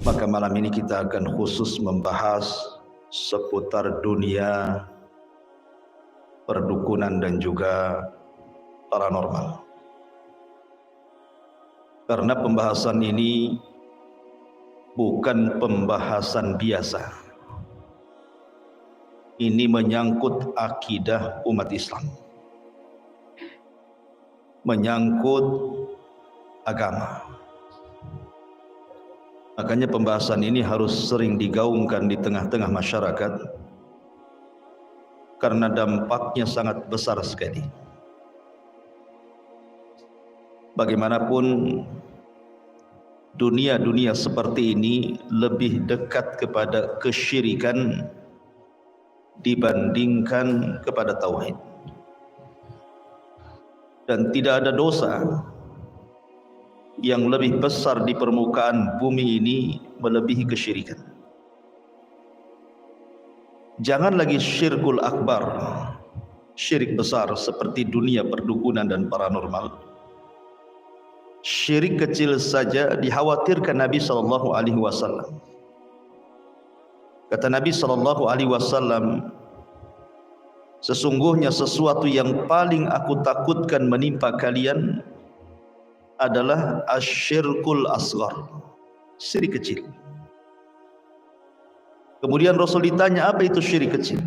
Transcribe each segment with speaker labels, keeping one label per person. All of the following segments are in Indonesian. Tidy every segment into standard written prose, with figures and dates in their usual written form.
Speaker 1: Maka malam ini kita akan khusus membahas seputar dunia perdukunan dan juga paranormal. Karena pembahasan ini bukan pembahasan biasa. Ini menyangkut akidah umat Islam, menyangkut agama. Makanya pembahasan ini harus sering digaungkan di tengah-tengah masyarakat, karena dampaknya sangat besar sekali. Bagaimanapun dunia seperti ini lebih dekat kepada kesyirikan dibandingkan kepada tauhid. Dan tidak ada dosa yang lebih besar di permukaan bumi ini melebihi kesyirikan. Jangan lagi syirkul akbar, syirik besar seperti dunia perdukunan dan paranormal. Syirik kecil saja dikhawatirkan Nabi SAW. Kata Nabi SAW, sesungguhnya sesuatu yang paling aku takutkan menimpa kalian adalah asyirkul asghar, syirik kecil. Kemudian Rasul ditanya, apa itu syirik kecil?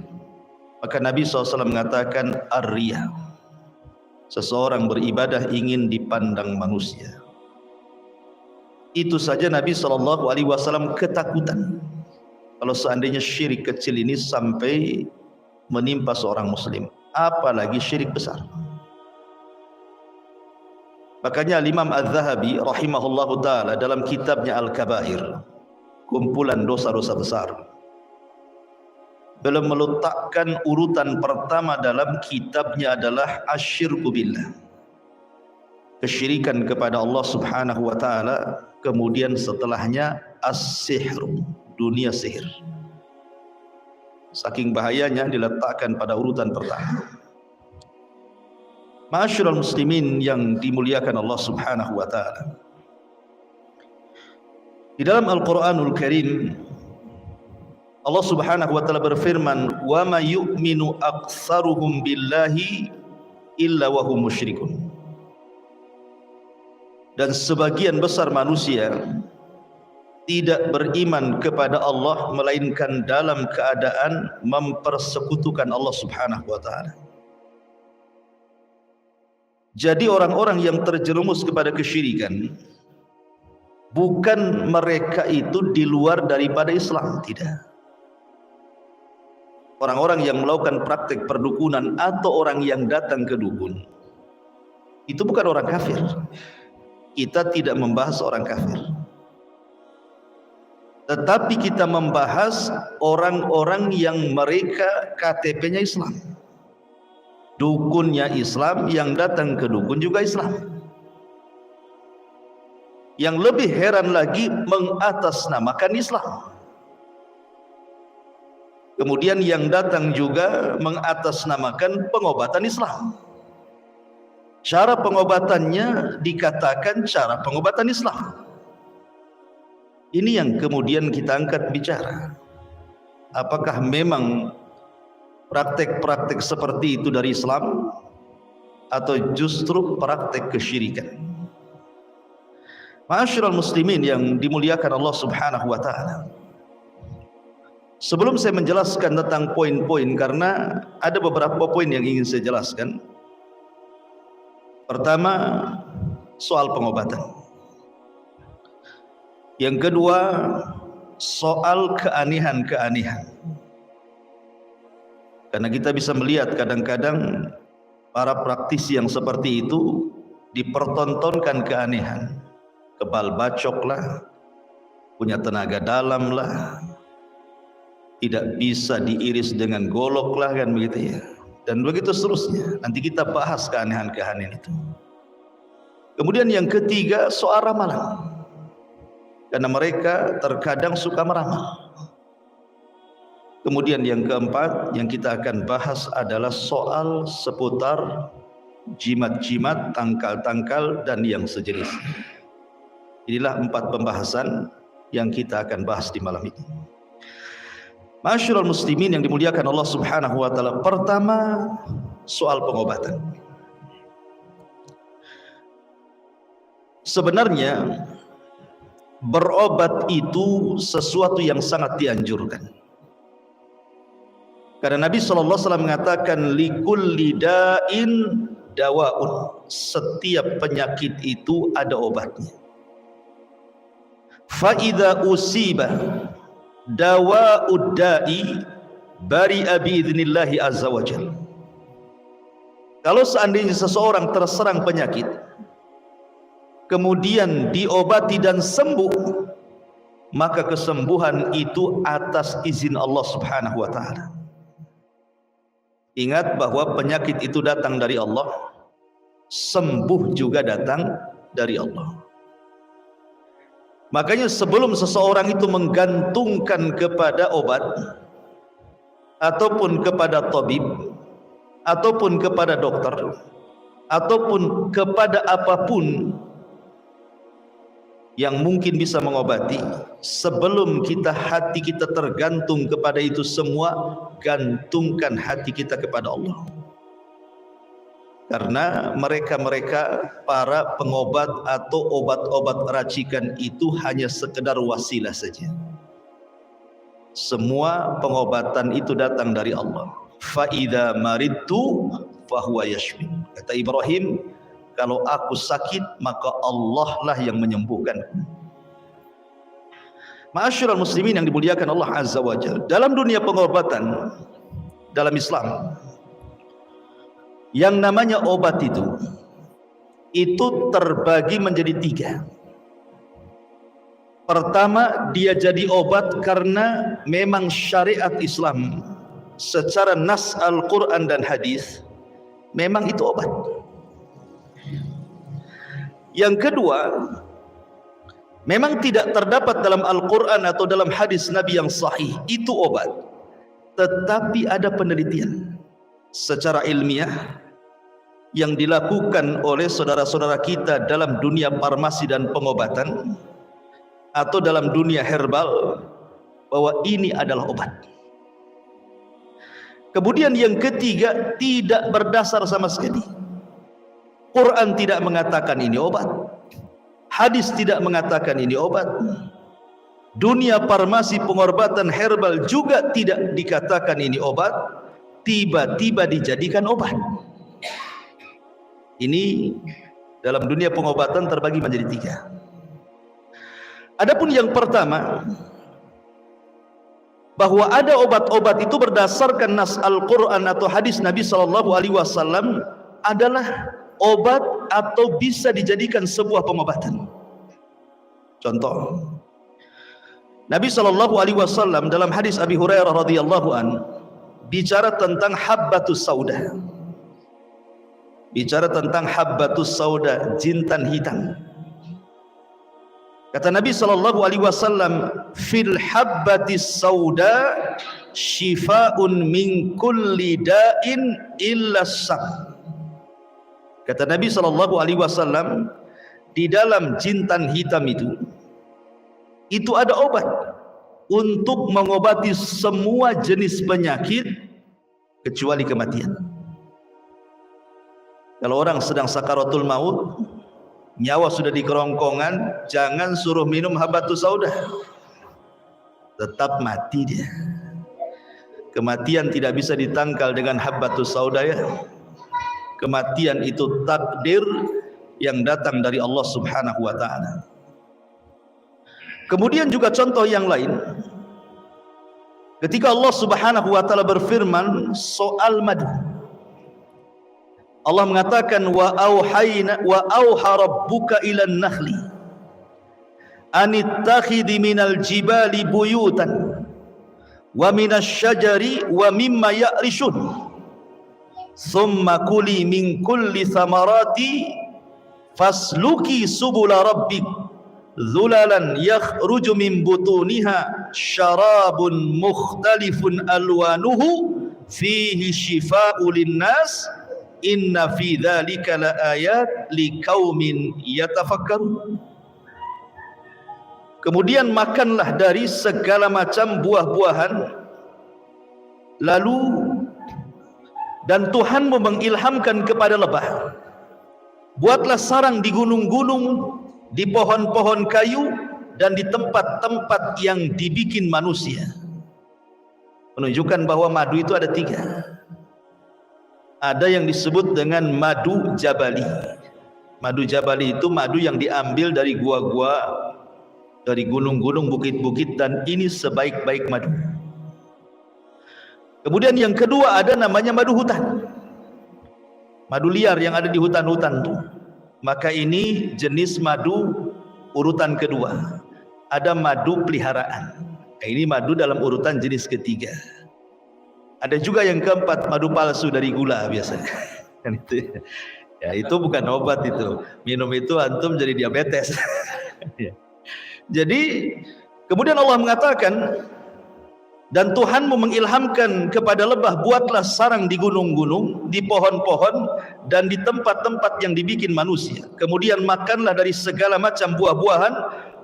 Speaker 1: Maka Nabi SAW mengatakan, ar-riya, seseorang beribadah ingin dipandang manusia. Itu saja Nabi SAW ketakutan kalau seandainya syirik kecil ini sampai menimpa seorang muslim, apalagi syirik besar. Makanya Imam Az-Zahabi rahimahullahu ta'ala dalam kitabnya Al-Kabair, kumpulan dosa-dosa besar, beliau meletakkan urutan pertama dalam kitabnya adalah asyirku billah, kesyirikan kepada Allah subhanahu wa ta'ala. Kemudian setelahnya as-sihru, dunia sihir. Saking bahayanya diletakkan pada urutan pertama. Ma'asyiral muslimin yang dimuliakan Allah subhanahu wa ta'ala, di dalam Al-Quranul Karim Allah subhanahu wa ta'ala berfirman, wa ma yu'minu aktsaruhum billahi illa wa hum musyrikun. Dan sebagian besar manusia tidak beriman kepada Allah melainkan dalam keadaan mempersekutukan Allah subhanahu wa ta'ala. Jadi orang-orang yang terjerumus kepada kesyirikan, bukan mereka itu di luar daripada Islam, tidak. Orang-orang yang melakukan praktek perdukunan atau orang yang datang ke dukun, itu bukan orang kafir. Kita tidak membahas orang kafir, tetapi kita membahas orang-orang yang mereka KTP-nya Islam, dukunnya Islam, yang datang ke dukun juga Islam. Yang lebih heran lagi, mengatasnamakan Islam. Kemudian yang datang juga mengatasnamakan pengobatan Islam. Cara pengobatannya dikatakan cara pengobatan Islam. Ini yang kemudian kita angkat bicara. Apakah memang praktek-praktek seperti itu dari Islam, atau justru praktek kesyirikan? Ma'asyiral muslimin yang dimuliakan Allah subhanahu wa ta'ala, sebelum saya menjelaskan tentang poin-poin, karena ada beberapa poin yang ingin saya jelaskan. Pertama, soal pengobatan. Yang kedua, soal keanehan-keanehan. Karena kita bisa melihat kadang-kadang para praktisi yang seperti itu dipertontonkan keanehan. Kebal bacok lah, punya tenaga dalam lah, tidak bisa diiris dengan golok lah, kan begitu ya. Dan begitu seterusnya. Nanti kita bahas keanehan-keanehan itu. Kemudian yang ketiga, soal ramalan. Karena mereka terkadang suka meramal. Kemudian yang keempat yang kita akan bahas adalah soal seputar jimat-jimat, tangkal-tangkal, dan yang sejenisnya. Inilah 4 pembahasan yang kita akan bahas di malam ini. Ma'asyiral muslimin yang dimuliakan Allah Subhanahu wa taala. Pertama, soal pengobatan. Sebenarnya berobat itu sesuatu yang sangat dianjurkan. Karena Nabi sallallahu alaihi wasallam mengatakan likulli da'in dawaun. Setiap penyakit itu ada obatnya. Fa idza usiba dawa'ud da'i bari'a bi idznillah azza wajalla. Kalau seandainya seseorang terserang penyakit kemudian diobati dan sembuh, maka kesembuhan itu atas izin Allah Subhanahu wa taala. Ingat bahwa penyakit itu datang dari Allah, sembuh juga datang dari Allah. Makanya sebelum seseorang itu menggantungkan kepada obat ataupun kepada tabib ataupun kepada dokter ataupun kepada apapun yang mungkin bisa mengobati, sebelum hati kita tergantung kepada itu semua, gantungkan hati kita kepada Allah. Karena mereka para pengobat atau obat-obat racikan itu hanya sekedar wasilah saja. Semua pengobatan itu datang dari Allah. Fa idza maridtu fa huwa yashfin. Kata Ibrahim, kalau aku sakit maka Allah lah yang menyembuhkanku. Ma'asyiral muslimin yang dimuliakan Allah Azza wa Jalla. Dalam dunia pengobatan dalam Islam, yang namanya obat itu terbagi menjadi 3. Pertama, dia jadi obat karena memang syariat Islam secara nas Al-Quran dan hadis memang itu obat. Yang kedua, memang tidak terdapat dalam Al-Quran atau dalam hadis Nabi yang sahih itu obat, tetapi ada penelitian secara ilmiah yang dilakukan oleh saudara-saudara kita dalam dunia farmasi dan pengobatan atau dalam dunia herbal bahwa ini adalah obat. Kemudian yang ketiga, tidak berdasar sama sekali. Quran tidak mengatakan ini obat, hadis tidak mengatakan ini obat, dunia farmasi pengobatan herbal juga tidak dikatakan ini obat, tiba-tiba dijadikan obat. Ini dalam dunia pengobatan terbagi menjadi 3. Adapun yang pertama, bahwa ada obat-obat itu berdasarkan nas Al-Quran atau hadis Nabi SAW adalah obat atau bisa dijadikan sebuah pengobatan. Contoh, Nabi SAW dalam hadis Abi Hurairah radhiyallahu an bicara tentang habbatus sauda. Bicara tentang habbatus sauda, jintan hitam. Kata Nabi SAW, fil habbatis sauda shifaun min kulli da'in illa sam. Kata Nabi SAW, di dalam jintan hitam itu ada obat untuk mengobati semua jenis penyakit kecuali kematian. Kalau orang sedang sakaratul maut, nyawa sudah di kerongkongan, jangan suruh minum habbatus sauda, tetap mati dia. Kematian tidak bisa ditangkal dengan habbatus sauda ya. Kematian itu takdir yang datang dari Allah Subhanahu wa taala. Kemudian juga contoh yang lain, ketika Allah Subhanahu wa taala berfirman soal madu, Allah mengatakan wa auha rabbuka ilan nakhli anittakhidhi minal jibali buyutan wa minasy syajari wa mimma ya'rishun summa kuli min kulli thamarati fasluki subula rabbik dhulalan yakhruju min butuniha syarabun mukhtalifun alwanuhu fihi shifa'u linnas inna fi dzalika laayat liqaumin yatafakkarun. Kemudian makanlah dari segala macam buah-buahan, lalu dan Tuhanmu mengilhamkan kepada lebah, buatlah sarang di gunung-gunung, di pohon-pohon kayu, dan di tempat-tempat yang dibikin manusia. Menunjukkan bahwa madu itu ada 3. Ada yang disebut dengan madu jabali. Madu jabali itu madu yang diambil dari gua-gua, dari gunung-gunung, bukit-bukit, dan ini sebaik-baik madu. Kemudian yang kedua ada namanya madu hutan, madu liar yang ada di hutan-hutan tuh. Maka ini jenis madu urutan kedua. Ada madu peliharaan. Ini madu dalam urutan jenis ketiga. Ada juga yang keempat, madu palsu dari gula biasanya. Kan itu. Ya, itu bukan obat itu. Minum itu antum jadi diabetes. Jadi kemudian Allah mengatakan, dan Tuhanmu mengilhamkan kepada lebah, buatlah sarang di gunung-gunung, di pohon-pohon, dan di tempat-tempat yang dibikin manusia. Kemudian makanlah dari segala macam buah-buahan,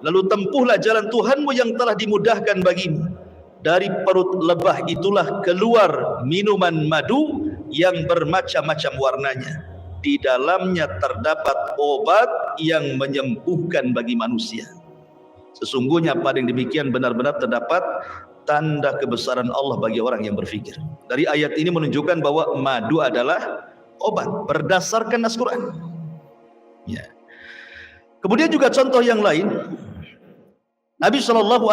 Speaker 1: lalu tempuhlah jalan Tuhanmu yang telah dimudahkan bagimu. Dari perut lebah itulah keluar minuman madu yang bermacam-macam warnanya. Di dalamnya terdapat obat yang menyembuhkan bagi manusia. Sesungguhnya pada yang demikian benar-benar terdapat tanda kebesaran Allah bagi orang yang berfikir. Dari ayat ini menunjukkan bahwa madu adalah obat berdasarkan nas Quran. Ya. Kemudian juga contoh yang lain, Nabi SAW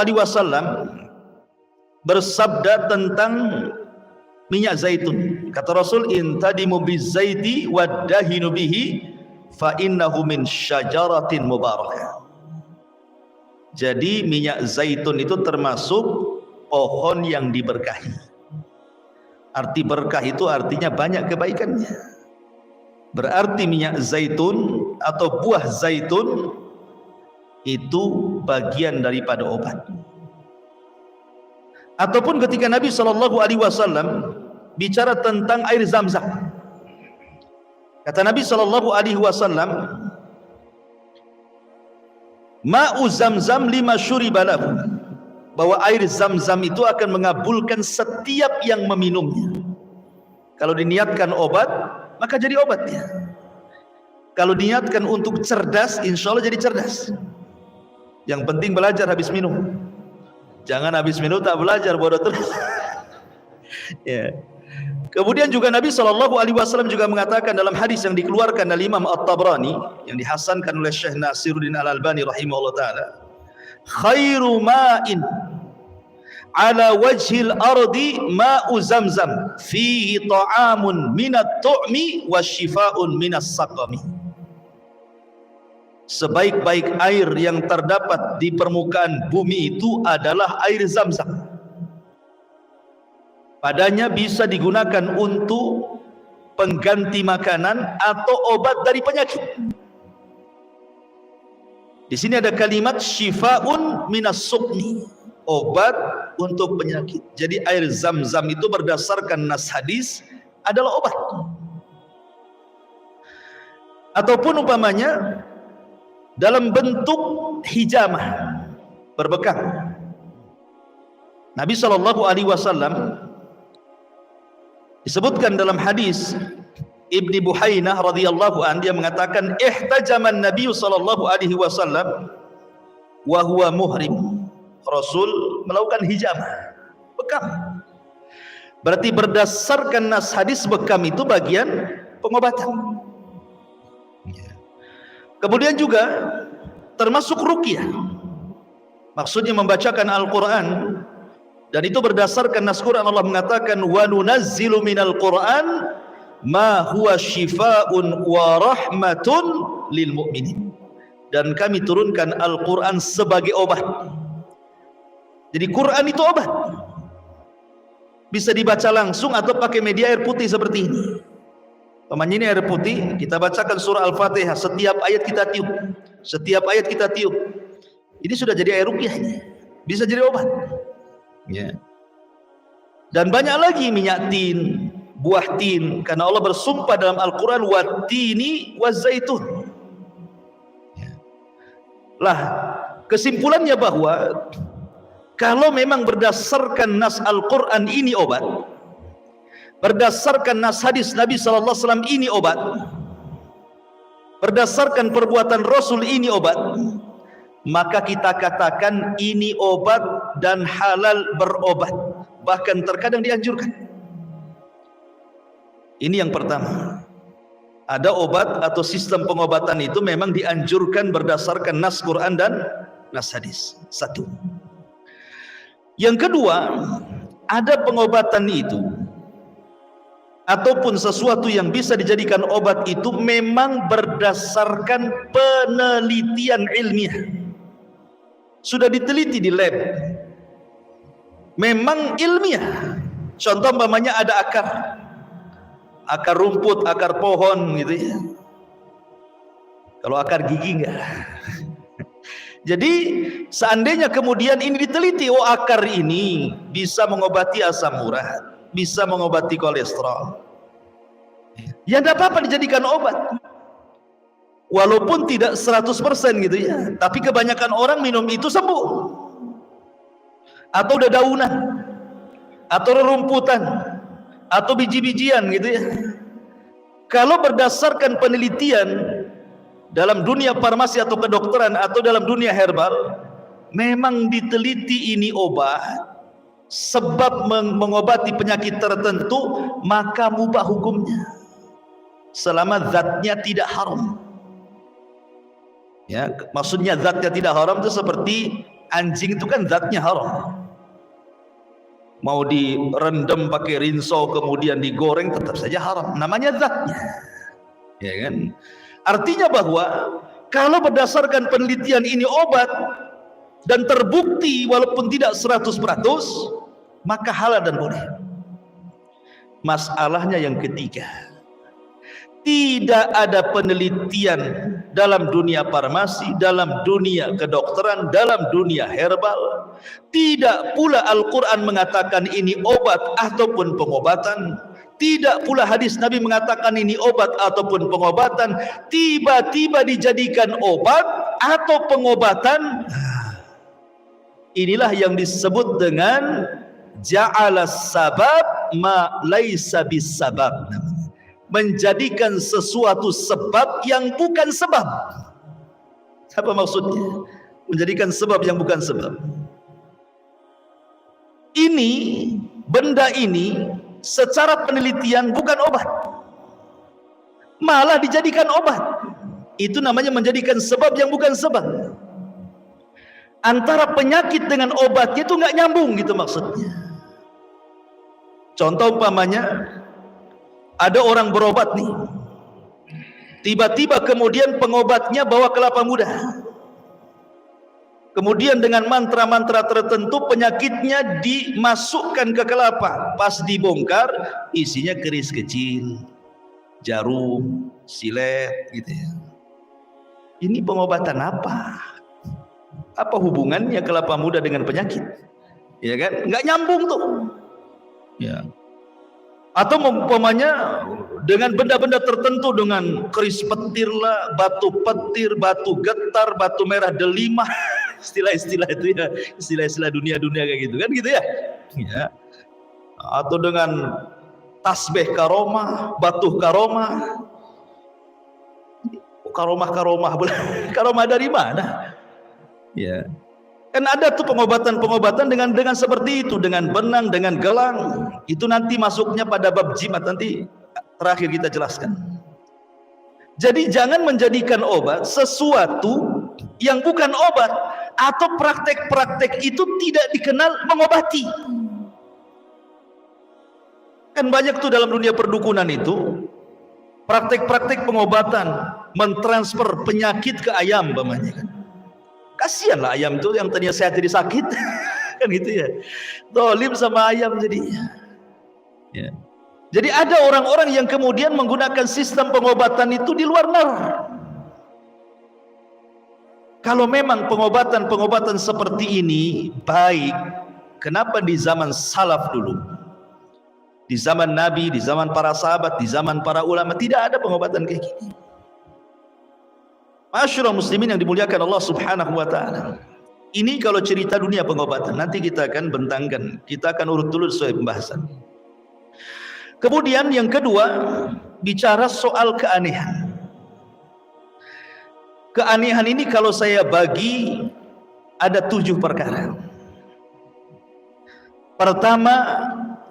Speaker 1: bersabda tentang minyak zaitun. Kata Rasul, intadimu bizaiti waddahinu bihi fa innahu min syajaratin mubarakah. Jadi minyak zaitun itu termasuk pohon yang diberkahi. Arti berkah itu artinya banyak kebaikannya. Berarti minyak zaitun atau buah zaitun itu bagian daripada obat. Ataupun ketika Nabi SAW bicara tentang air Zam-Zam, kata Nabi SAW, ma'u Zam-Zam lima syuriba lahu, bahwa air Zam-Zam itu akan mengabulkan setiap yang meminumnya. Kalau diniatkan obat, maka jadi obatnya. Kalau diniatkan untuk cerdas, insya Allah jadi cerdas. Yang penting belajar habis minum. Jangan habis minum tak belajar, bodoh terus. Ya. Kemudian juga Nabi SAW juga mengatakan dalam hadis yang dikeluarkan oleh Imam At-Tabrani, yang dihasankan oleh Syekh Nasiruddin Al-Albani rahimahullah ta'ala, khairu ma'in ala wajhil ardi ma'u Zamzam fihi ta'amun minat tu'mi wa shifa'un minas saqami. Sebaik-baik air yang terdapat di permukaan bumi itu adalah air Zam-Zam. Padanya bisa digunakan untuk pengganti makanan atau obat dari penyakit. Di sini ada kalimat syifa'un minas suqmi, obat untuk penyakit. Jadi air Zam-Zam itu berdasarkan nas hadis adalah obat. Ataupun umpamanya dalam bentuk hijamah, berbekam. Nabi SAW disebutkan dalam hadis Ibni Buhainah radhiyallahu anhu, dia mengatakan ihtajaman Nabi SAW wa huwa muhrim. Rasul melakukan hijamah, bekam. Berarti berdasarkan nas hadis bekam itu bagian pengobatan. Kemudian juga termasuk ruqyah, maksudnya membacakan Al-Quran, dan itu berdasarkan nas Quran. Allah mengatakan wa nunazzilu minal Quran ma huwa shifaa'un wa rahmatun lil mu'minin, dan kami turunkan Al-Quran sebagai obat. Jadi Quran itu obat, bisa dibaca langsung atau pakai media air putih seperti ini. Ini air putih, kita bacakan surah Al-Fatihah, setiap ayat kita tiup, setiap ayat kita tiup. Ini sudah jadi air ruqyah, bisa jadi obat. Ya. Dan banyak lagi minyak tin, buah tin, karena Allah bersumpah dalam Al-Quran wattini wazaitun. Lah, kesimpulannya bahwa kalau memang berdasarkan nas Al-Quran ini obat, berdasarkan nas hadis Nabi SAW ini obat, berdasarkan perbuatan Rasul ini obat, maka kita katakan ini obat dan halal berobat, bahkan terkadang dianjurkan. Ini yang pertama. Ada obat atau sistem pengobatan itu memang dianjurkan berdasarkan nas Quran dan nas hadis. Satu. Yang kedua, ada pengobatan itu ataupun sesuatu yang bisa dijadikan obat itu memang berdasarkan penelitian ilmiah. Sudah diteliti di lab. Memang ilmiah. Contoh umpamanya ada akar rumput, akar pohon gitu ya. Kalau akar gigi enggak. Jadi seandainya kemudian ini diteliti, oh akar ini bisa mengobati asam urat, bisa mengobati kolesterol, ya tidak apa-apa dijadikan obat. Walaupun tidak 100% gitu ya, tapi kebanyakan orang minum itu sembuh. Atau dedaunan, atau rerumputan, atau biji-bijian gitu ya. Kalau berdasarkan penelitian dalam dunia farmasi atau kedokteran atau dalam dunia herbal, memang diteliti ini obat sebab mengobati penyakit tertentu, maka mubah hukumnya selama zatnya tidak haram. Ya, maksudnya zatnya tidak haram itu seperti anjing itu kan zatnya haram. Mau direndam pakai rinso kemudian digoreng tetap saja haram, namanya zatnya, ya kan? Artinya bahwa kalau berdasarkan penelitian ini obat dan terbukti walaupun tidak 100%, maka halal dan boleh. Masalahnya yang ketiga, tidak ada penelitian dalam dunia farmasi, dalam dunia kedokteran, dalam dunia herbal. Tidak pula Al-Quran mengatakan ini obat ataupun pengobatan. Tidak pula hadis Nabi mengatakan ini obat ataupun pengobatan. Tiba-tiba dijadikan obat atau pengobatan. Inilah yang disebut dengan ja'ala sabab ma laisa bisabab. Menjadikan sesuatu sebab yang bukan sebab. Apa maksudnya? Menjadikan sebab yang bukan sebab. Ini, benda ini secara penelitian bukan obat, malah dijadikan obat. Itu namanya menjadikan sebab yang bukan sebab. Antara penyakit dengan obatnya itu nggak nyambung gitu maksudnya. Contoh umpamanya, ada orang berobat nih, tiba-tiba kemudian pengobatnya bawa kelapa muda, kemudian dengan mantra-mantra tertentu penyakitnya dimasukkan ke kelapa. Pas dibongkar isinya keris kecil, jarum, silet gitu ya. Ini pengobatan apa? Apa hubungannya kelapa muda dengan penyakit? Ya kan? Nggak nyambung tuh. Ya. Atau umpamanya dengan benda-benda tertentu, dengan keris petir lah, batu petir, batu getar, batu merah delima, istilah-istilah itu ya, istilah-istilah dunia-dunia kayak gitu kan gitu ya. Ya. Atau dengan tasbih karomah, batu karomah. Karomah karomah dari mana? Ya. Kan ada tuh pengobatan dengan seperti itu, dengan benang, dengan gelang. Itu nanti masuknya pada bab jimat, nanti terakhir kita jelaskan. Jadi jangan menjadikan obat sesuatu yang bukan obat, atau praktek-praktek itu tidak dikenal mengobati. Kan banyak tuh dalam dunia perdukunan itu praktek-praktek pengobatan, mentransfer penyakit ke ayam umpamanya kan. Kasihanlah ayam itu yang tadinya sehat jadi sakit. Kan gitu ya. Dolim sama ayam jadinya. Ya. Jadi ada orang-orang yang kemudian menggunakan sistem pengobatan itu di luar nalar. Kalau memang pengobatan-pengobatan seperti ini baik, kenapa di zaman salaf dulu, di zaman Nabi, di zaman para sahabat, di zaman para ulama tidak ada pengobatan kayak gini. Masyaallah muslimin yang dimuliakan Allah Subhanahu wa taala. Ini kalau cerita dunia pengobatan, nanti kita akan bentangkan, kita akan urut dulu sesuai pembahasan. Kemudian yang kedua, bicara soal keanehan. Keanehan ini kalau saya bagi ada 7 perkara. Pertama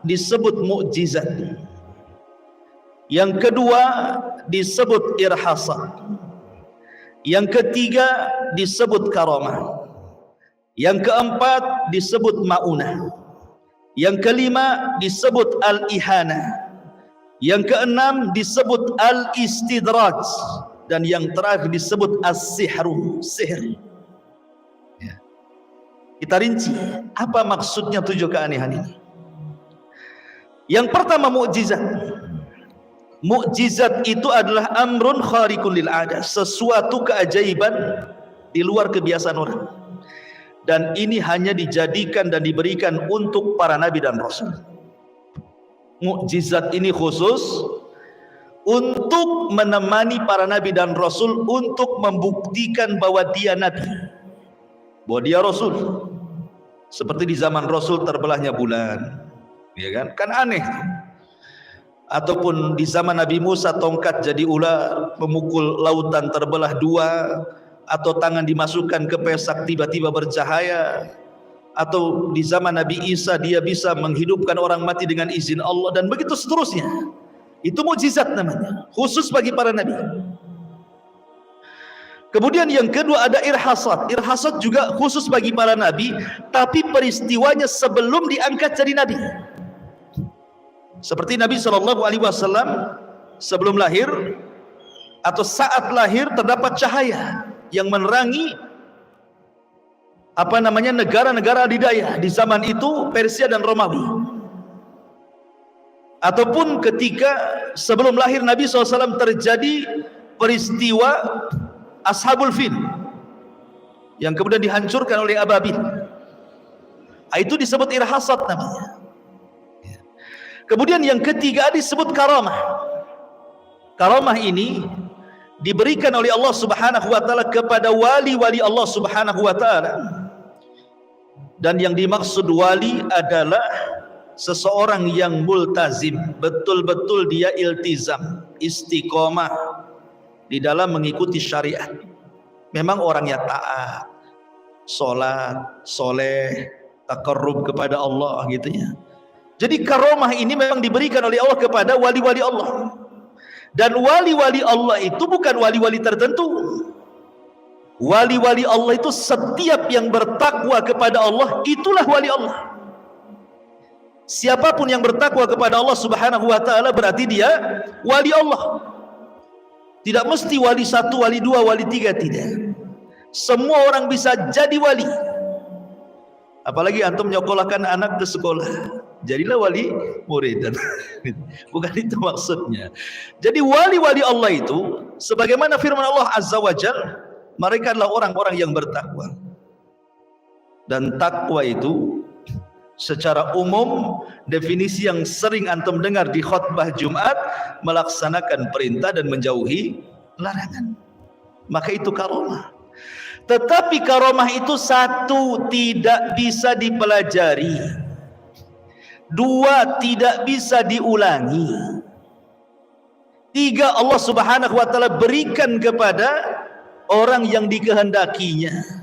Speaker 1: disebut mukjizat. Yang kedua disebut irhasat. Yang ketiga disebut karamah. Yang keempat disebut maunah. Yang kelima disebut al-ihana. Yang keenam disebut al-istidraj. Dan yang terakhir disebut as-sihru, sihir. Ya. Kita rinci, apa maksudnya 7 keanehan ini? Yang pertama mukjizat. Mukjizat itu adalah amrun khariqun lil 'adah, sesuatu keajaiban di luar kebiasaan orang. Dan ini hanya dijadikan dan diberikan untuk para nabi dan rasul. Mukjizat ini khusus untuk menemani para nabi dan rasul, untuk membuktikan bahwa dia nabi, bahwa dia rasul. Seperti di zaman rasul terbelahnya bulan, ya kan? Kan aneh. Ataupun di zaman Nabi Musa tongkat jadi ular, memukul lautan terbelah 2, atau tangan dimasukkan ke pesak tiba-tiba bercahaya, atau di zaman Nabi Isa dia bisa menghidupkan orang mati dengan izin Allah, dan begitu seterusnya. Itu mukjizat namanya, khusus bagi para nabi. Kemudian yang kedua ada irhasat. Irhasat juga khusus bagi para nabi, tapi peristiwanya sebelum diangkat jadi nabi. Seperti Nabi SAW sebelum lahir atau saat lahir terdapat cahaya yang menerangi negara-negara adidaya di zaman itu, Persia dan Romawi. Ataupun ketika sebelum lahir Nabi SAW terjadi peristiwa Ashabul Fil yang kemudian dihancurkan oleh Ababil. Itu disebut irhasat namanya. Kemudian yang ketiga disebut karamah. Karamah ini diberikan oleh Allah Subhanahu wa taala kepada wali-wali Allah Subhanahu wa taala. Dan yang dimaksud wali adalah seseorang yang multazim, betul-betul dia iltizam, istiqomah di dalam mengikuti syariat. Memang orangnya taat, sholat, soleh, taqarrub kepada Allah gitu ya. Jadi karamah ini memang diberikan oleh Allah kepada wali-wali Allah. Dan wali-wali Allah itu bukan wali-wali tertentu. Wali-wali Allah itu setiap yang bertakwa kepada Allah, itulah wali Allah. Siapapun yang bertakwa kepada Allah Subhanahu wa taala berarti dia wali Allah. Tidak mesti wali 1, wali 2, wali 3, tidak. Semua orang bisa jadi wali. Apalagi antum nyokolahkan anak ke sekolah, jadilah wali murid. Bukan itu maksudnya. Jadi wali-wali Allah itu sebagaimana firman Allah Azza wa Jalla, mereka adalah orang-orang yang bertakwa. Dan takwa itu secara umum definisi yang sering antum dengar di khutbah Jumat, melaksanakan perintah dan menjauhi larangan. Maka itu karamah. Tetapi karamah itu 1, tidak bisa dipelajari. 2, tidak bisa diulangi. 3, Allah Subhanahu wa taala berikan kepada orang yang dikehendakinya.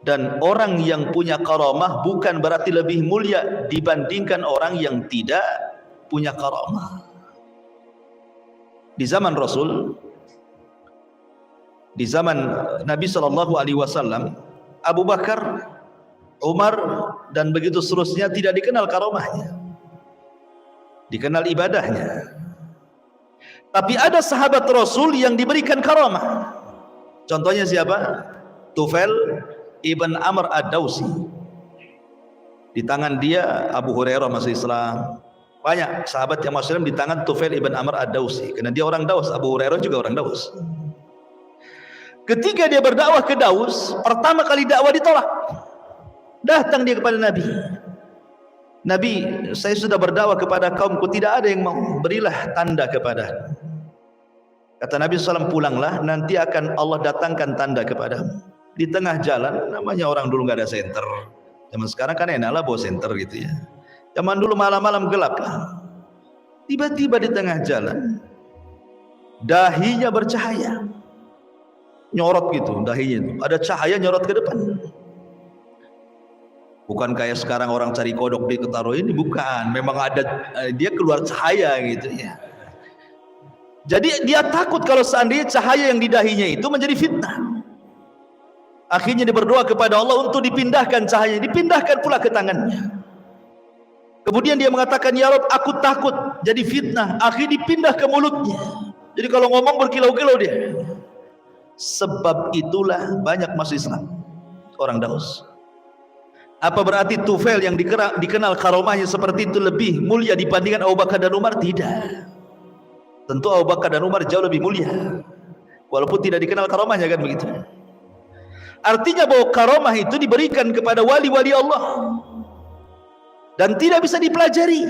Speaker 1: Dan orang yang punya karamah bukan berarti lebih mulia dibandingkan orang yang tidak punya karamah. Di zaman Rasul, di zaman Nabi SAW, Abu Bakar, Umar, dan begitu seterusnya tidak dikenal karamahnya, dikenal ibadahnya. Tapi ada sahabat Rasul yang diberikan karamah. Contohnya siapa? Tufail ibn Amr ad-Dawsi. Di tangan dia Abu Hurairah masuk Islam. Banyak sahabat yang masuk Islam di tangan Tufail ibn Amr ad-Dawsi, karena dia orang Daus. Abu Hurairah juga orang Daus. Ketika dia berdakwah ke Daus, pertama kali dakwah ditolak. Datang dia kepada Nabi. Nabi, saya sudah berdakwah kepada kaumku, tidak ada yang mau, berilah tanda kepada. Kata Nabi SAW, pulanglah, nanti akan Allah datangkan tanda kepadamu. Di tengah jalan, namanya orang dulu nggak ada senter. Zaman sekarang kan enaklah bawa senter gitu ya. Zaman dulu malam-malam gelap lah. Tiba-tiba di tengah jalan, dahinya bercahaya, nyorot gitu dahinya itu. Ada cahaya nyorot ke depan. Bukan kayak sekarang orang cari kodok di ketaruh ini, bukan. Memang ada, dia keluar cahaya gitu ya. Jadi dia takut kalau seandainya cahaya yang di dahinya itu menjadi fitnah. Akhirnya dia berdoa kepada Allah untuk dipindahkan cahaya, dipindahkan pula ke tangannya. Kemudian dia mengatakan, ya Rabb, aku takut jadi fitnah. Akhirnya dipindah ke mulutnya. Jadi kalau ngomong berkilau-kilau dia. Sebab itulah banyak masuk Islam orang Daus. Apa berarti Tufail yang dikenal karomahnya seperti itu lebih mulia dibandingkan Abu Bakar dan Umar? Tidak. Tentu Abu Bakar dan Umar jauh lebih mulia, walaupun tidak dikenal karomahnya, kan begitu. Artinya bahwa karomah itu diberikan kepada wali-wali Allah dan tidak bisa dipelajari.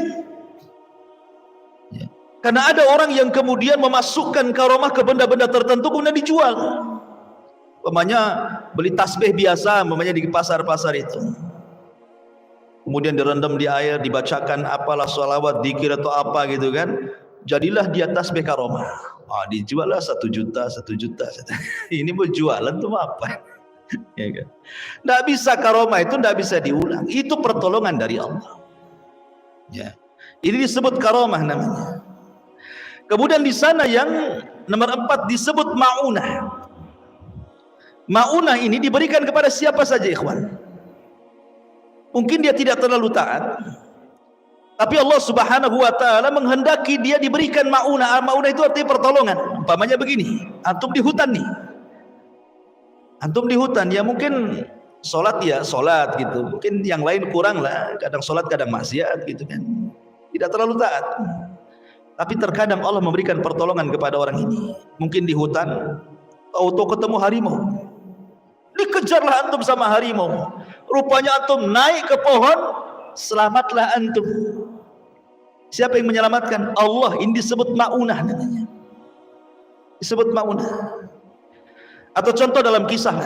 Speaker 1: Karena ada orang yang kemudian memasukkan karomah ke benda-benda tertentu kemudian dijual. Umpamanya beli tasbih biasa, umpamanya di pasar-pasar itu. Kemudian direndam di air, dibacakan apalah sholawat, dikir atau apa gitu kan, jadilah dia tasbih karomah. Dijual lah 1 juta. Ini mau jualan tuh apa? Ya kan? Nggak bisa, karomah itu nggak bisa diulang. Itu pertolongan dari Allah. Ya, ini disebut karomah namanya. Kemudian di sana yang nomor 4 disebut ma'unah. Ma'unah ini diberikan kepada siapa saja, ikhwan. Mungkin dia tidak terlalu taat, tapi Allah Subhanahu wa ta'ala menghendaki dia diberikan ma'unah. Ma'unah itu artinya pertolongan. Umpamanya begini, antum di hutan nih, antum di hutan, ya mungkin sholat ya sholat gitu, mungkin yang lain kurang lah, kadang sholat kadang maksiat gitu kan, tidak terlalu taat. Tapi terkadang Allah memberikan pertolongan kepada orang ini. Mungkin di hutan, tahu-tahu ketemu harimau, dikejarlah antum sama harimau. Rupanya antum naik ke pohon, selamatlah antum. Siapa yang menyelamatkan? Allah. Ini disebut ma'unah namanya. Disebut ma'unah. Atau contoh dalam kisah,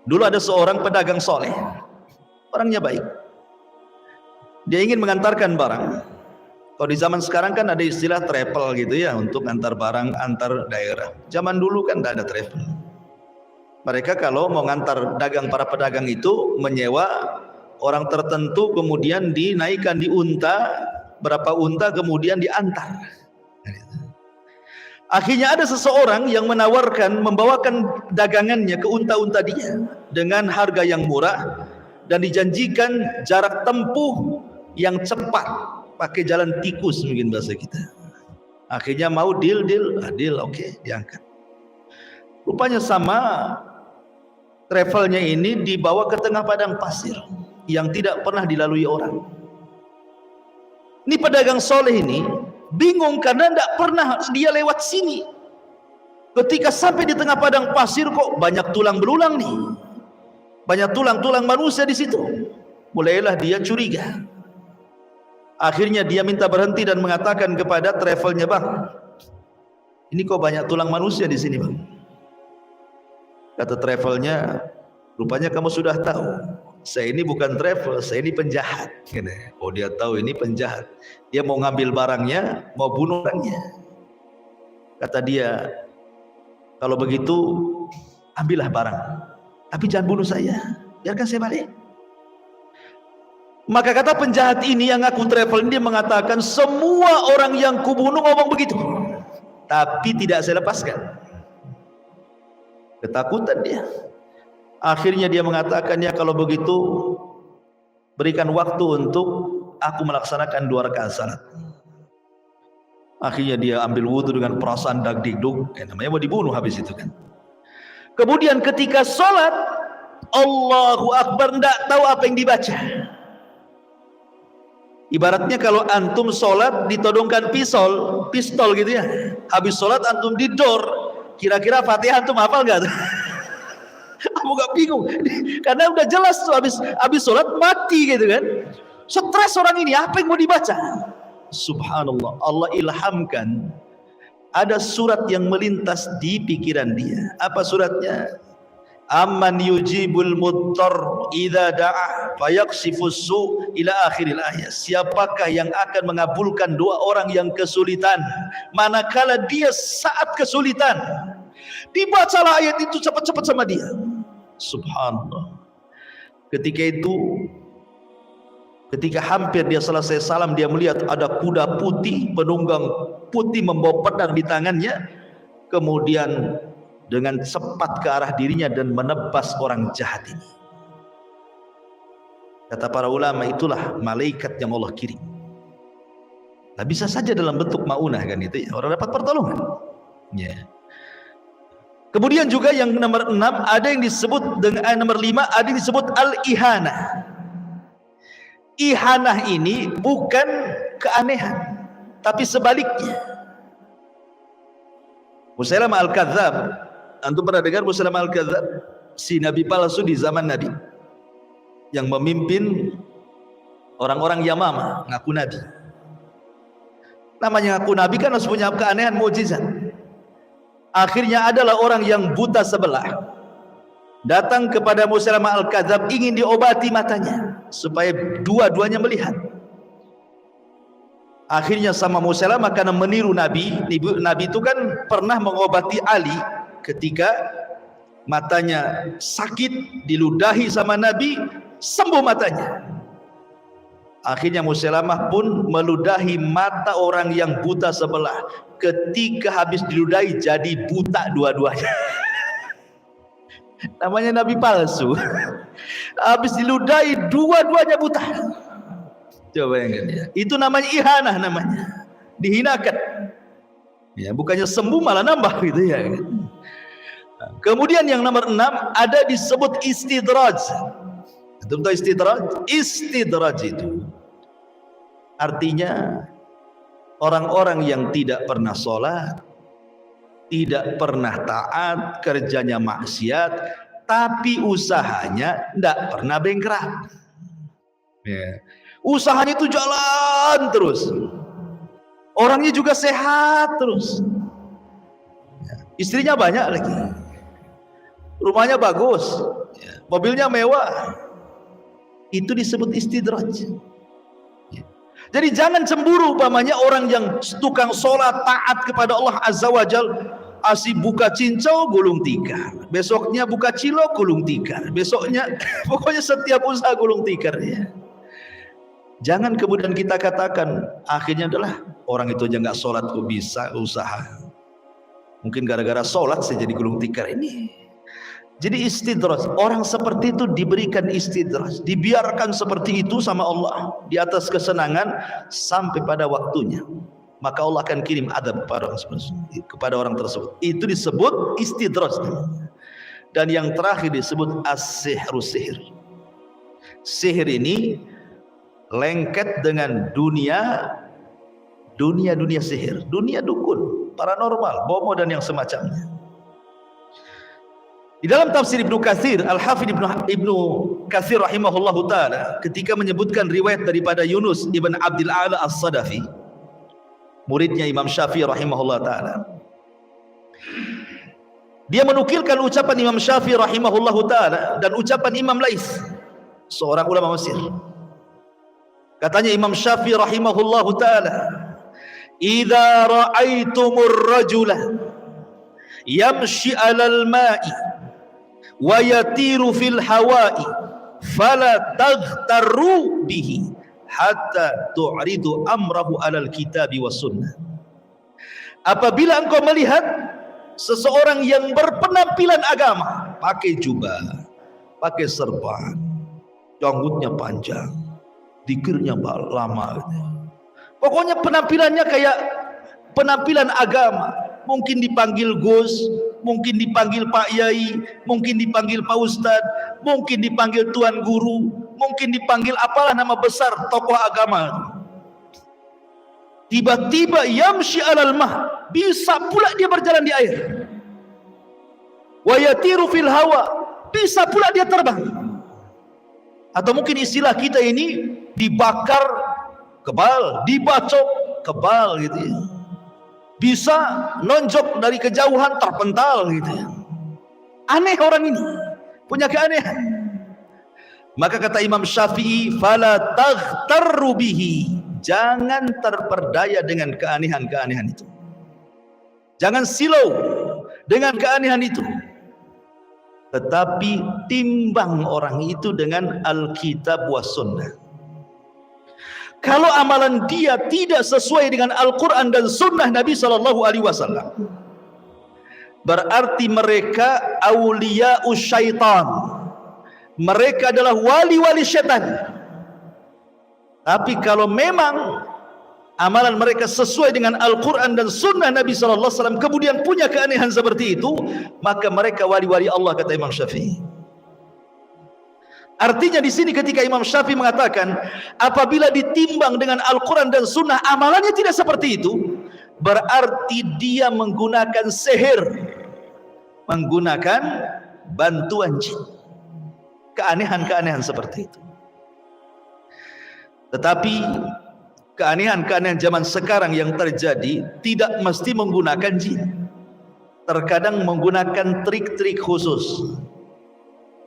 Speaker 1: dulu ada seorang pedagang soleh, orangnya baik. Dia ingin mengantarkan barang. Kalau di zaman sekarang kan ada istilah travel gitu ya, untuk antar barang antar daerah. Zaman dulu kan tidak ada travel. Mereka kalau mau ngantar dagang, para pedagang itu menyewa orang tertentu, kemudian dinaikkan di unta, berapa unta, kemudian diantar. Akhirnya ada seseorang yang menawarkan membawakan dagangannya ke unta-unta dia dengan harga yang murah dan dijanjikan jarak tempuh yang cepat, pakai jalan tikus mungkin bahasa kita. Akhirnya mau deal, oke, diangkat. Rupanya sama travelnya ini dibawa ke tengah padang pasir yang tidak pernah dilalui orang. Ini pedagang soleh ini bingung karena tidak pernah dia lewat sini. Ketika sampai di tengah padang pasir, kok banyak tulang belulang nih, banyak tulang-tulang manusia di situ. Mulailah dia curiga. Akhirnya dia minta berhenti dan mengatakan kepada travelnya, bang, ini kok banyak tulang manusia di sini, bang? Kata travelnya, rupanya kamu sudah tahu, saya ini bukan travel, saya ini penjahat. Oh, dia tahu ini penjahat. Dia mau ngambil barangnya, mau bunuh orangnya. Kata dia, kalau begitu ambillah barang, tapi jangan bunuh saya, biarkan saya balik. Maka kata penjahat ini yang ngaku travel, dia mengatakan, semua orang yang kubunuh ngomong begitu, tapi tidak saya lepaskan. Ketakutan dia. Akhirnya dia mengatakan, ya kalau begitu berikan waktu untuk aku melaksanakan 2 rakaat salat. Akhirnya dia ambil wudhu dengan perasaan dag-digdug, namanya mau dibunuh habis itu kan. Kemudian ketika sholat, Allahu Akbar, tidak tahu apa yang dibaca. Ibaratnya kalau antum sholat ditodongkan pistol gitu ya. Habis sholat antum didor, kira-kira Fatihah antum hafal nggak? Aku gak bingung, karena udah jelas tuh habis sholat mati gitu kan. Stres orang ini, apa yang mau dibaca? Subhanallah, Allah ilhamkan ada surat yang melintas di pikiran dia. Apa suratnya? Amman yujibul muttar idza da'a fayaksifus su ila akhiril ayat. Siapakah yang akan mengabulkan doa orang yang kesulitan manakala dia saat kesulitan? Dibacalah ayat itu cepat-cepat sama dia. Subhanallah. Ketika hampir dia selesai salam, dia melihat ada kuda putih, penunggang putih membawa pedang di tangannya, kemudian dengan cepat ke arah dirinya dan menebas orang jahat ini. Kata para ulama, itulah malaikat yang Allah kirim. Nah, bisa saja dalam bentuk maunah kan itu ya, orang dapat pertolongan. Ya. Kemudian juga yang nomor 6 ada yang disebut dengan nomor 5 ada yang disebut al-ihanah. Ihanah ini bukan keanehan, tapi sebaliknya. Musailamah al-Kadzdzab, antum pernah dengar Musailamah al-Kadzdzab? Si nabi palsu di zaman Nabi yang memimpin orang-orang Yamamah, ngaku nabi. Namanya ngaku nabi kan harus punya keanehan, mukjizat. Akhirnya adalah orang yang buta sebelah datang kepada Musailamah al-Kadzdzab, ingin diobati matanya supaya dua-duanya melihat. Akhirnya sama Musailamah karena meniru Nabi itu kan pernah mengobati Ali ketika matanya sakit, diludahi sama Nabi, sembuh matanya. Akhirnya Musailamah pun meludahi mata orang yang buta sebelah. Ketika habis diludahi jadi buta dua-duanya. Namanya nabi palsu. Habis diludahi dua-duanya buta. Coba bayangkan ya. Itu namanya ihanah namanya. Dihinakan. Ya, bukannya sembuh malah nambah gitu ya. Kemudian yang nomor 6 ada disebut istidraj. Tentu istidraj. Istidraj itu artinya orang-orang yang tidak pernah sholat, tidak pernah taat, kerjanya maksiat, tapi usahanya tidak pernah bengkrak. Ya. Usahanya itu jalan terus, orangnya juga sehat terus, ya. Istrinya banyak lagi, rumahnya bagus, ya. Mobilnya mewah. Itu disebut istidraj. Ya. Jadi jangan cemburu umpamanya orang yang tukang sholat taat kepada Allah Azza wa Jal, asih buka cincau gulung tikar, besoknya buka cilok gulung tikar, besoknya pokoknya setiap usaha gulung tikar ya. Jangan kemudian kita katakan akhirnya adalah orang itu aja nggak sholat kok bisa usaha, mungkin gara-gara sholat saya jadi gulung tikar ini. Jadi istidraj, orang seperti itu diberikan istidraj, dibiarkan seperti itu sama Allah di atas kesenangan sampai pada waktunya, maka Allah akan kirim adab kepada orang tersebut. Itu disebut istidraj. Dan yang terakhir disebut as-sihru, sihir. Sihir ini lengket dengan dunia sihir, dunia dukun, paranormal, bomo dan yang semacamnya. Di dalam tafsir Ibnu Katsir, Al-Hafidz Ibnu Katsir rahimahullahu taala ketika menyebutkan riwayat daripada Yunus ibn Abdul A'la As-Sadafi, muridnya Imam Syafi'i rahimahullah taala, dia menukilkan ucapan Imam Syafi'i rahimahullah taala dan ucapan Imam Lais, seorang ulama Mesir. Katanya Imam Syafi'i rahimahullah taala, "Idza ra'aitumur rajula yamshi 'alal ma'i wa yatiru fil hawa'i fala taghtarru bihi hatta tu'ridu amrahu 'alal kitabi was sunnah." Apabila engkau melihat seseorang yang berpenampilan agama, pakai jubah, pakai serban, janggutnya panjang, zikirnya lama, pokoknya penampilannya kayak penampilan agama, mungkin dipanggil Gus, mungkin dipanggil Pak Yai, mungkin dipanggil Pak Ustadz, mungkin dipanggil Tuan Guru, mungkin dipanggil apalah nama besar tokoh agama. Tiba-tiba yamshi alal mah, bisa pula dia berjalan di air. Wa yatiru fil hawa, bisa pula dia terbang. Atau mungkin istilah kita ini dibakar kebal, dibacok kebal gitu ya. Bisa nonjok dari kejauhan terpental gitu ya. Aneh orang ini, punya keanehan. Maka kata Imam Syafi'i, fala taghtarru bihi, jangan terperdaya dengan keanehan-keanehan itu. Jangan silau dengan keanehan itu. Tetapi timbang orang itu dengan Alkitab was Sunnah. Kalau amalan dia tidak sesuai dengan Al-Quran dan Sunnah Nabi SAW, berarti mereka awliya'us syaitan. Mereka adalah wali-wali syaitan. Tapi kalau memang amalan mereka sesuai dengan Al-Quran dan Sunnah Nabi SAW, kemudian punya keanehan seperti itu, maka mereka wali-wali Allah, kata Imam Syafi'i. Artinya di sini ketika Imam Syafi'i mengatakan, apabila ditimbang dengan Al-Quran dan Sunnah amalannya tidak seperti itu, berarti dia menggunakan sihir, menggunakan bantuan jin. Keanehan-keanehan seperti itu. Tetapi keanehan-keanehan zaman sekarang yang terjadi tidak mesti menggunakan jin. Terkadang menggunakan trik-trik khusus.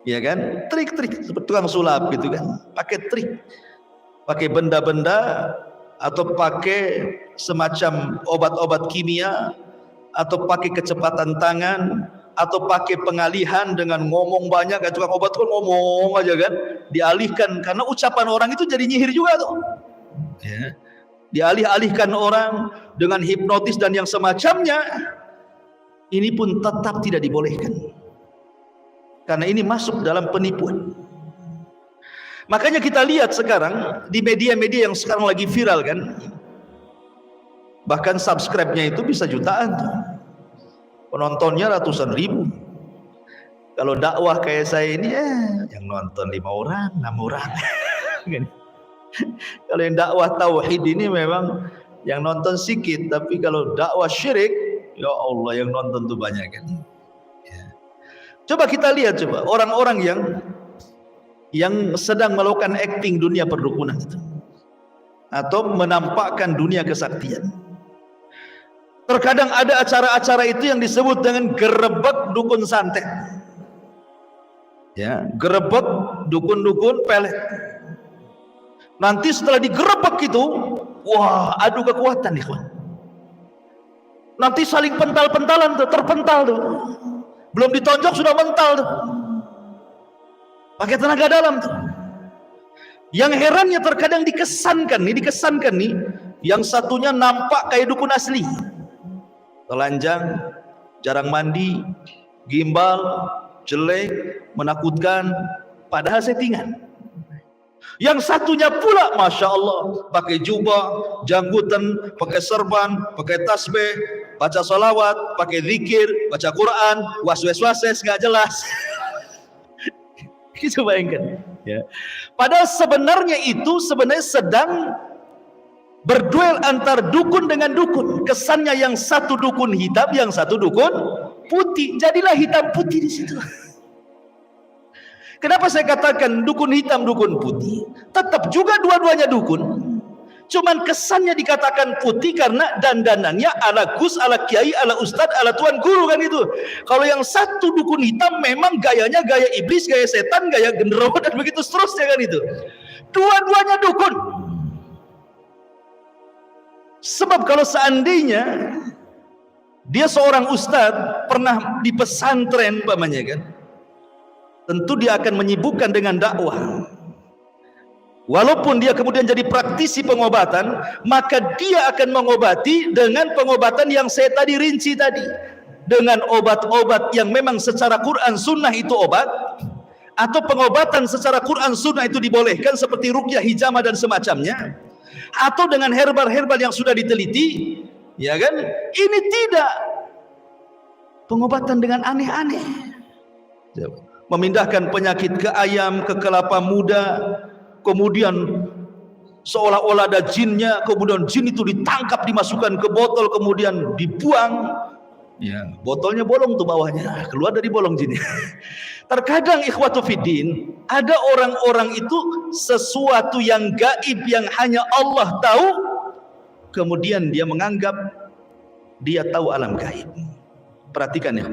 Speaker 1: Ya kan? Trik-trik seperti tukang sulap gitu kan. Pakai trik. Pakai benda-benda atau pakai semacam obat-obat kimia atau pakai kecepatan tangan atau pakai pengalihan dengan ngomong banyak. Kayak tukang obat kan ngomong aja kan. Dialihkan karena ucapan orang itu jadi nyihir juga tuh. Ya. Dialih-alihkan orang dengan hipnotis dan yang semacamnya. Ini pun tetap tidak dibolehkan. Karena ini masuk dalam penipuan. Makanya kita lihat sekarang di media-media yang sekarang lagi viral kan, bahkan subscribe-nya itu bisa jutaan tuh. Penontonnya ratusan ribu. Kalau dakwah kayak saya ini yang nonton 5 orang, 6 orang. Kalau yang dakwah tauhid ini memang yang nonton sedikit, tapi kalau dakwah syirik, ya Allah yang nonton tuh banyak kan. Coba kita lihat orang-orang yang sedang melakukan acting dunia perdukunan itu, atau menampakkan dunia kesaktian. Terkadang ada acara-acara itu yang disebut dengan gerebek dukun santet. Ya, gerebek dukun-dukun pelet. Nanti setelah digerebek itu, wah, adu kekuatan nih, kawan. Nanti saling pental-pentalan tuh, terpental tuh. Belum ditonjok sudah mental tuh. Pakai tenaga dalam tuh. Yang herannya terkadang dikesankan nih, yang satunya nampak kayak dukun asli. Telanjang, jarang mandi, gimbal, jelek, menakutkan, padahal settingan. Yang satunya pula, Masya Allah, pakai jubah, janggutan, pakai serban, pakai tasbih, baca salawat, pakai zikir, baca Quran, was-was-wases, nggak jelas. Kita bayangkan. Ya. Padahal sebenarnya itu sedang berduel antar dukun dengan dukun. Kesannya yang satu dukun hitam, yang satu dukun putih. Jadilah hitam putih di situ. Kenapa saya katakan dukun hitam, dukun putih? Tetap juga dua-duanya dukun. Cuman kesannya dikatakan putih karena dandanannya ala gus, ala kiai, ala ustad, ala tuan guru kan itu. Kalau yang satu dukun hitam memang gayanya gaya iblis, gaya setan, gaya genderuwo dan begitu seterusnya kan itu. Dua-duanya dukun. Sebab kalau seandainya dia seorang ustad pernah di pesantren umpamanya kan, tentu dia akan menyibukkan dengan dakwah. Walaupun dia kemudian jadi praktisi pengobatan, maka dia akan mengobati dengan pengobatan yang saya tadi rinci tadi. Dengan obat-obat yang memang secara Quran Sunnah itu obat, atau pengobatan secara Quran Sunnah itu dibolehkan seperti ruqyah, hijamah dan semacamnya, atau dengan herbal-herbal yang sudah diteliti, ya kan? Ini tidak pengobatan dengan aneh-aneh. Memindahkan penyakit ke ayam, ke kelapa muda, kemudian seolah-olah ada jinnya, kemudian jin itu ditangkap, dimasukkan ke botol, kemudian dibuang. Ya, botolnya bolong tuh bawahnya, keluar dari bolong sini. Terkadang ikhwatu fiddin, ada orang-orang itu sesuatu yang gaib yang hanya Allah tahu, kemudian dia menganggap dia tahu alam gaib. Perhatikan ya,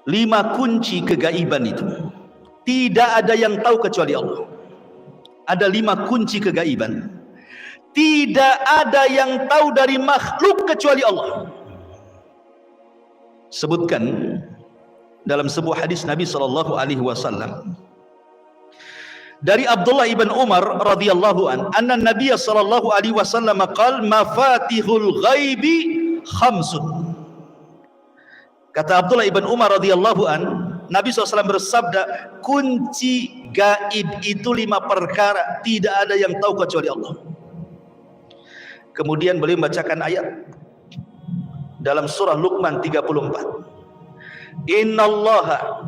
Speaker 1: 5 kunci kegaiban itu tidak ada yang tahu kecuali Allah. Ada 5 kunci kegaiban, tidak ada yang tahu dari makhluk kecuali Allah. Sebutkan dalam sebuah hadis Nabi sallallahu alaihi wasallam dari Abdullah ibn Umar radhiyallahu anna Nabi sallallahu alaihi wasallam qala mafatihul ghaibi khamsun. Kata Abdullah ibn Umar radhiyallahu an, Nabi SAW bersabda, kunci gaib itu 5 perkara, tidak ada yang tahu kecuali Allah. Kemudian beliau membacakan ayat dalam surah Luqman 34. Innallaha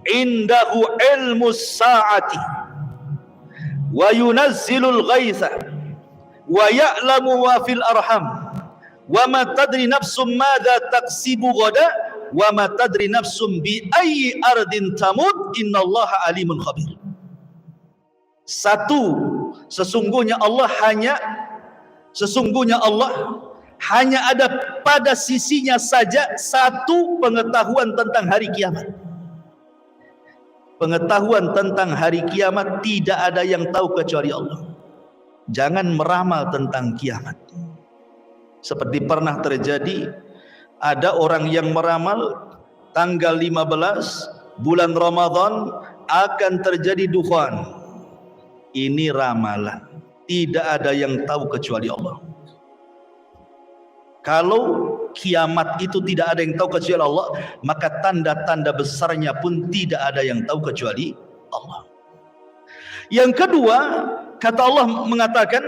Speaker 1: indahu ilmus sa'ati wa yunazzilul ghaitha wa ya'lamu ma fil arham wa ma tadri nafsum madza taksibu ghada wa ma tadri nafsum bi ayyi ardin tamut innallaha alimun khabir. Satu, sesungguhnya Allah hanya ada pada sisinya saja satu pengetahuan tentang hari kiamat. Pengetahuan tentang hari kiamat tidak ada yang tahu kecuali Allah. Jangan meramal tentang kiamat. Seperti pernah terjadi, ada orang yang meramal tanggal 15 bulan Ramadan akan terjadi dukhan. Ini ramalan, tidak ada yang tahu kecuali Allah. Kalau kiamat itu tidak ada yang tahu kecuali Allah, maka tanda-tanda besarnya pun tidak ada yang tahu kecuali Allah. Yang kedua, kata Allah mengatakan,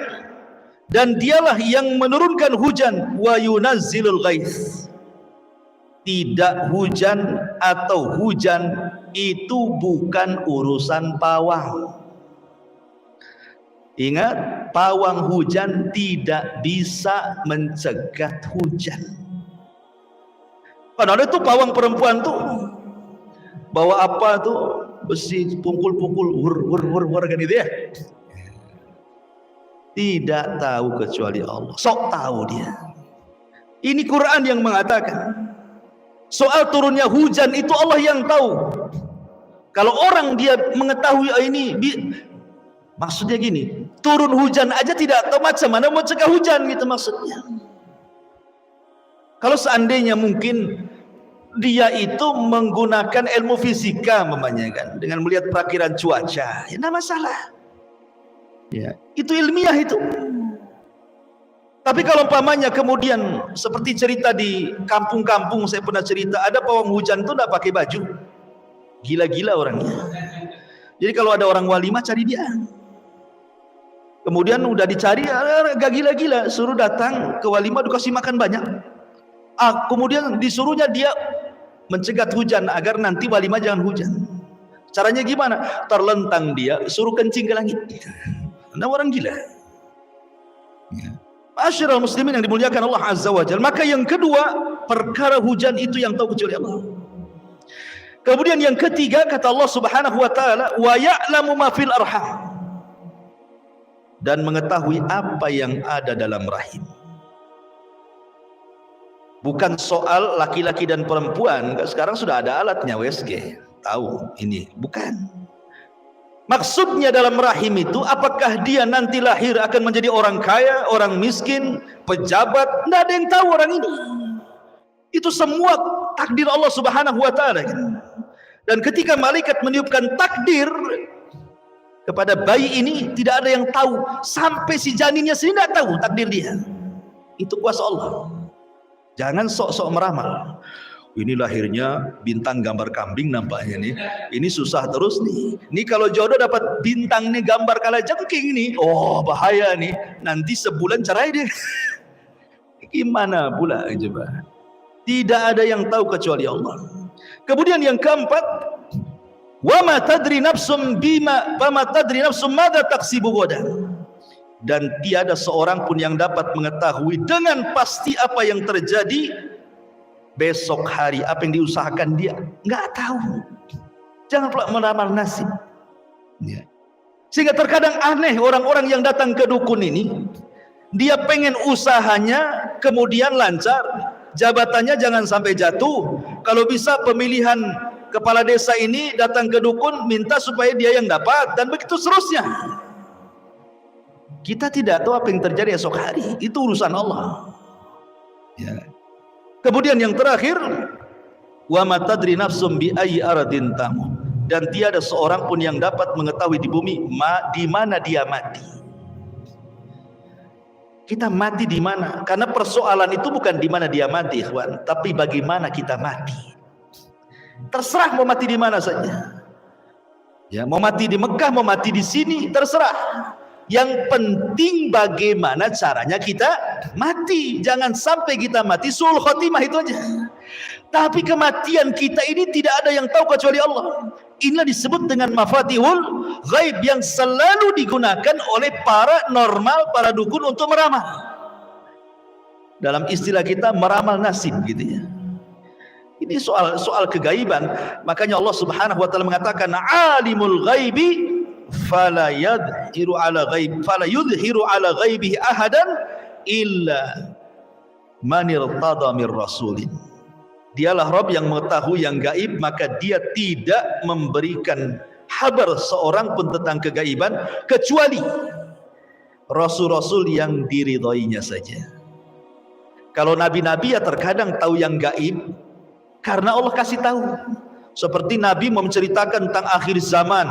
Speaker 1: dan dialah yang menurunkan hujan, wa yunazzilul ghaits. Tidak hujan atau hujan itu bukan urusan pawang. Ingat, pawang hujan tidak bisa mencegat hujan. Padahal itu pawang perempuan tuh bawa apa tuh, besi pukul-pukul wur kan itu ya. Tidak tahu kecuali Allah. Sok tahu dia. Ini Quran yang mengatakan soal turunnya hujan itu Allah yang tahu. Kalau orang dia mengetahui ini, maksudnya gini, turun hujan aja tidak tahu macam mana mau cegah hujan gitu maksudnya. Kalau seandainya mungkin dia itu menggunakan ilmu fisika namanya kan, dengan melihat perakiran cuaca, ya tidak masalah. Ya, itu ilmiah itu. Tapi kalau umpamanya kemudian seperti cerita di kampung-kampung, saya pernah cerita, ada pawang hujan itu tidak pakai baju, gila-gila orangnya. Jadi kalau ada orang walimah cari dia. Kemudian udah dicari, agak gila-gila, suruh datang ke walimah, dikasih makan banyak. Kemudian disuruhnya dia mencegat hujan agar nanti walimah jangan hujan. Caranya gimana? Terlentang dia, suruh kencing ke langit. Nah, orang gila. Ma'asyiral muslimin yang dimuliakan Allah Azza wa Jalla. Maka yang kedua, perkara hujan itu yang tahu kecuali Allah. Kemudian yang ketiga, kata Allah Subhanahu wa taala, wa ya'lamu ma fil arham. Dan mengetahui apa yang ada dalam rahim. Bukan soal laki-laki dan perempuan, sekarang sudah ada alatnya USG, tahu ini, bukan. Maksudnya dalam rahim itu, apakah dia nanti lahir akan menjadi orang kaya, orang miskin, pejabat, tidak ada yang tahu orang ini. Itu semua takdir Allah Subhanahu wa taala. Dan ketika malaikat meniupkan takdir kepada bayi ini, tidak ada yang tahu, sampai si janinnya sendiri tidak tahu takdir dia. Itu kuasa Allah. Jangan sok-sok meramal. Ini lahirnya bintang gambar kambing nampaknya nih. Ini susah terus nih. Ini kalau jodoh dapat bintang nih gambar kalajengking nih. Oh bahaya nih. Nanti sebulan cerai dia. Gimana pula coba? Tidak ada yang tahu kecuali Allah. Kemudian yang keempat, wa ma tadri nafsum bima wa ma tadri nafsum madza taksibu ghadan. dan tiada seorang pun yang dapat mengetahui dengan pasti apa yang terjadi besok hari. Apa yang diusahakan dia nggak tahu. Jangan pula meramal nasib. Ya. Sehingga terkadang aneh orang-orang yang datang ke dukun ini, dia pengen usahanya kemudian lancar, jabatannya jangan sampai jatuh. Kalau bisa pemilihan kepala desa ini datang ke dukun minta supaya dia yang dapat, dan begitu seterusnya. Kita tidak tahu apa yang terjadi esok hari, itu urusan Allah. Ya. Kemudian yang terakhir, wa ma tadri nafsum bi ayyi ardin tamut, dan tiada seorang pun yang dapat mengetahui di bumi di mana dia mati. Kita mati di mana? Karena persoalan itu bukan di mana dia mati, ikhwan, tapi bagaimana kita mati. Terserah mau mati di mana saja. Ya, mau mati di Mekah, mau mati di sini, terserah. Yang penting bagaimana caranya kita mati. Jangan sampai kita mati suul khotimah, itu aja. Tapi kematian kita ini tidak ada yang tahu kecuali Allah. Inilah disebut dengan mafatihul ghaib, yang selalu digunakan oleh para normal, para dukun untuk meramal. Dalam istilah kita meramal nasib gitu ya. Ini soal kegaiban. Makanya Allah Subhanahu wa taala mengatakan alimul ghaibi fala yudhiru ala ghaibihi ahadan illa man irtada mir rasulin. Dialah Rabb yang mengetahui yang gaib, maka dia tidak memberikan kabar seorang pun tentang kegaiban kecuali rasul-rasul yang diridhoinya saja. Kalau nabi-nabi ya terkadang tahu yang gaib karena Allah kasih tahu. Seperti Nabi menceritakan tentang akhir zaman,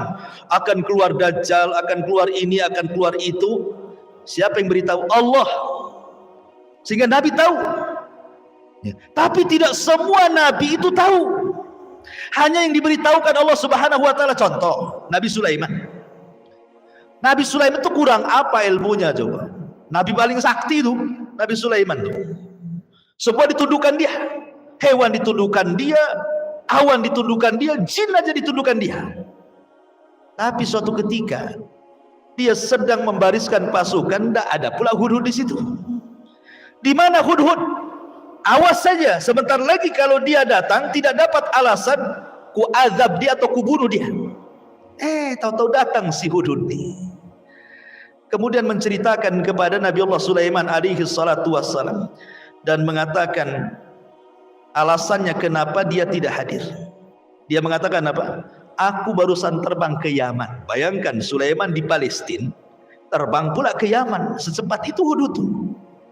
Speaker 1: akan keluar Dajjal, akan keluar ini, akan keluar itu. Siapa yang beritahu? Allah. Sehingga Nabi tahu. Ya. Tapi tidak semua Nabi itu tahu. Hanya yang diberitahukan Allah Subhanahu wa taala. Contoh, Nabi Sulaiman. Nabi Sulaiman itu kurang apa ilmunya coba? Nabi paling sakti itu Nabi Sulaiman tuh. Semua ditundukkan dia. Hewan ditundukkan dia, awan ditundukkan dia, jin aja ditundukkan dia. Tapi suatu ketika dia sedang membariskan pasukan, tidak ada pula Hudhud di situ. Di mana Hudhud? Awas saja, sebentar lagi kalau dia datang tidak dapat alasan ku azab dia atau ku bunuh dia. Tahu-tahu datang si Hudhud ini. Kemudian menceritakan kepada Nabi Allah Sulaiman alaihi salatu wassalam dan mengatakan alasannya kenapa dia tidak hadir. Dia mengatakan apa? Aku barusan terbang ke Yaman. Bayangkan Sulaiman di Palestina, terbang pula ke Yaman. Secepat itu Hudhud.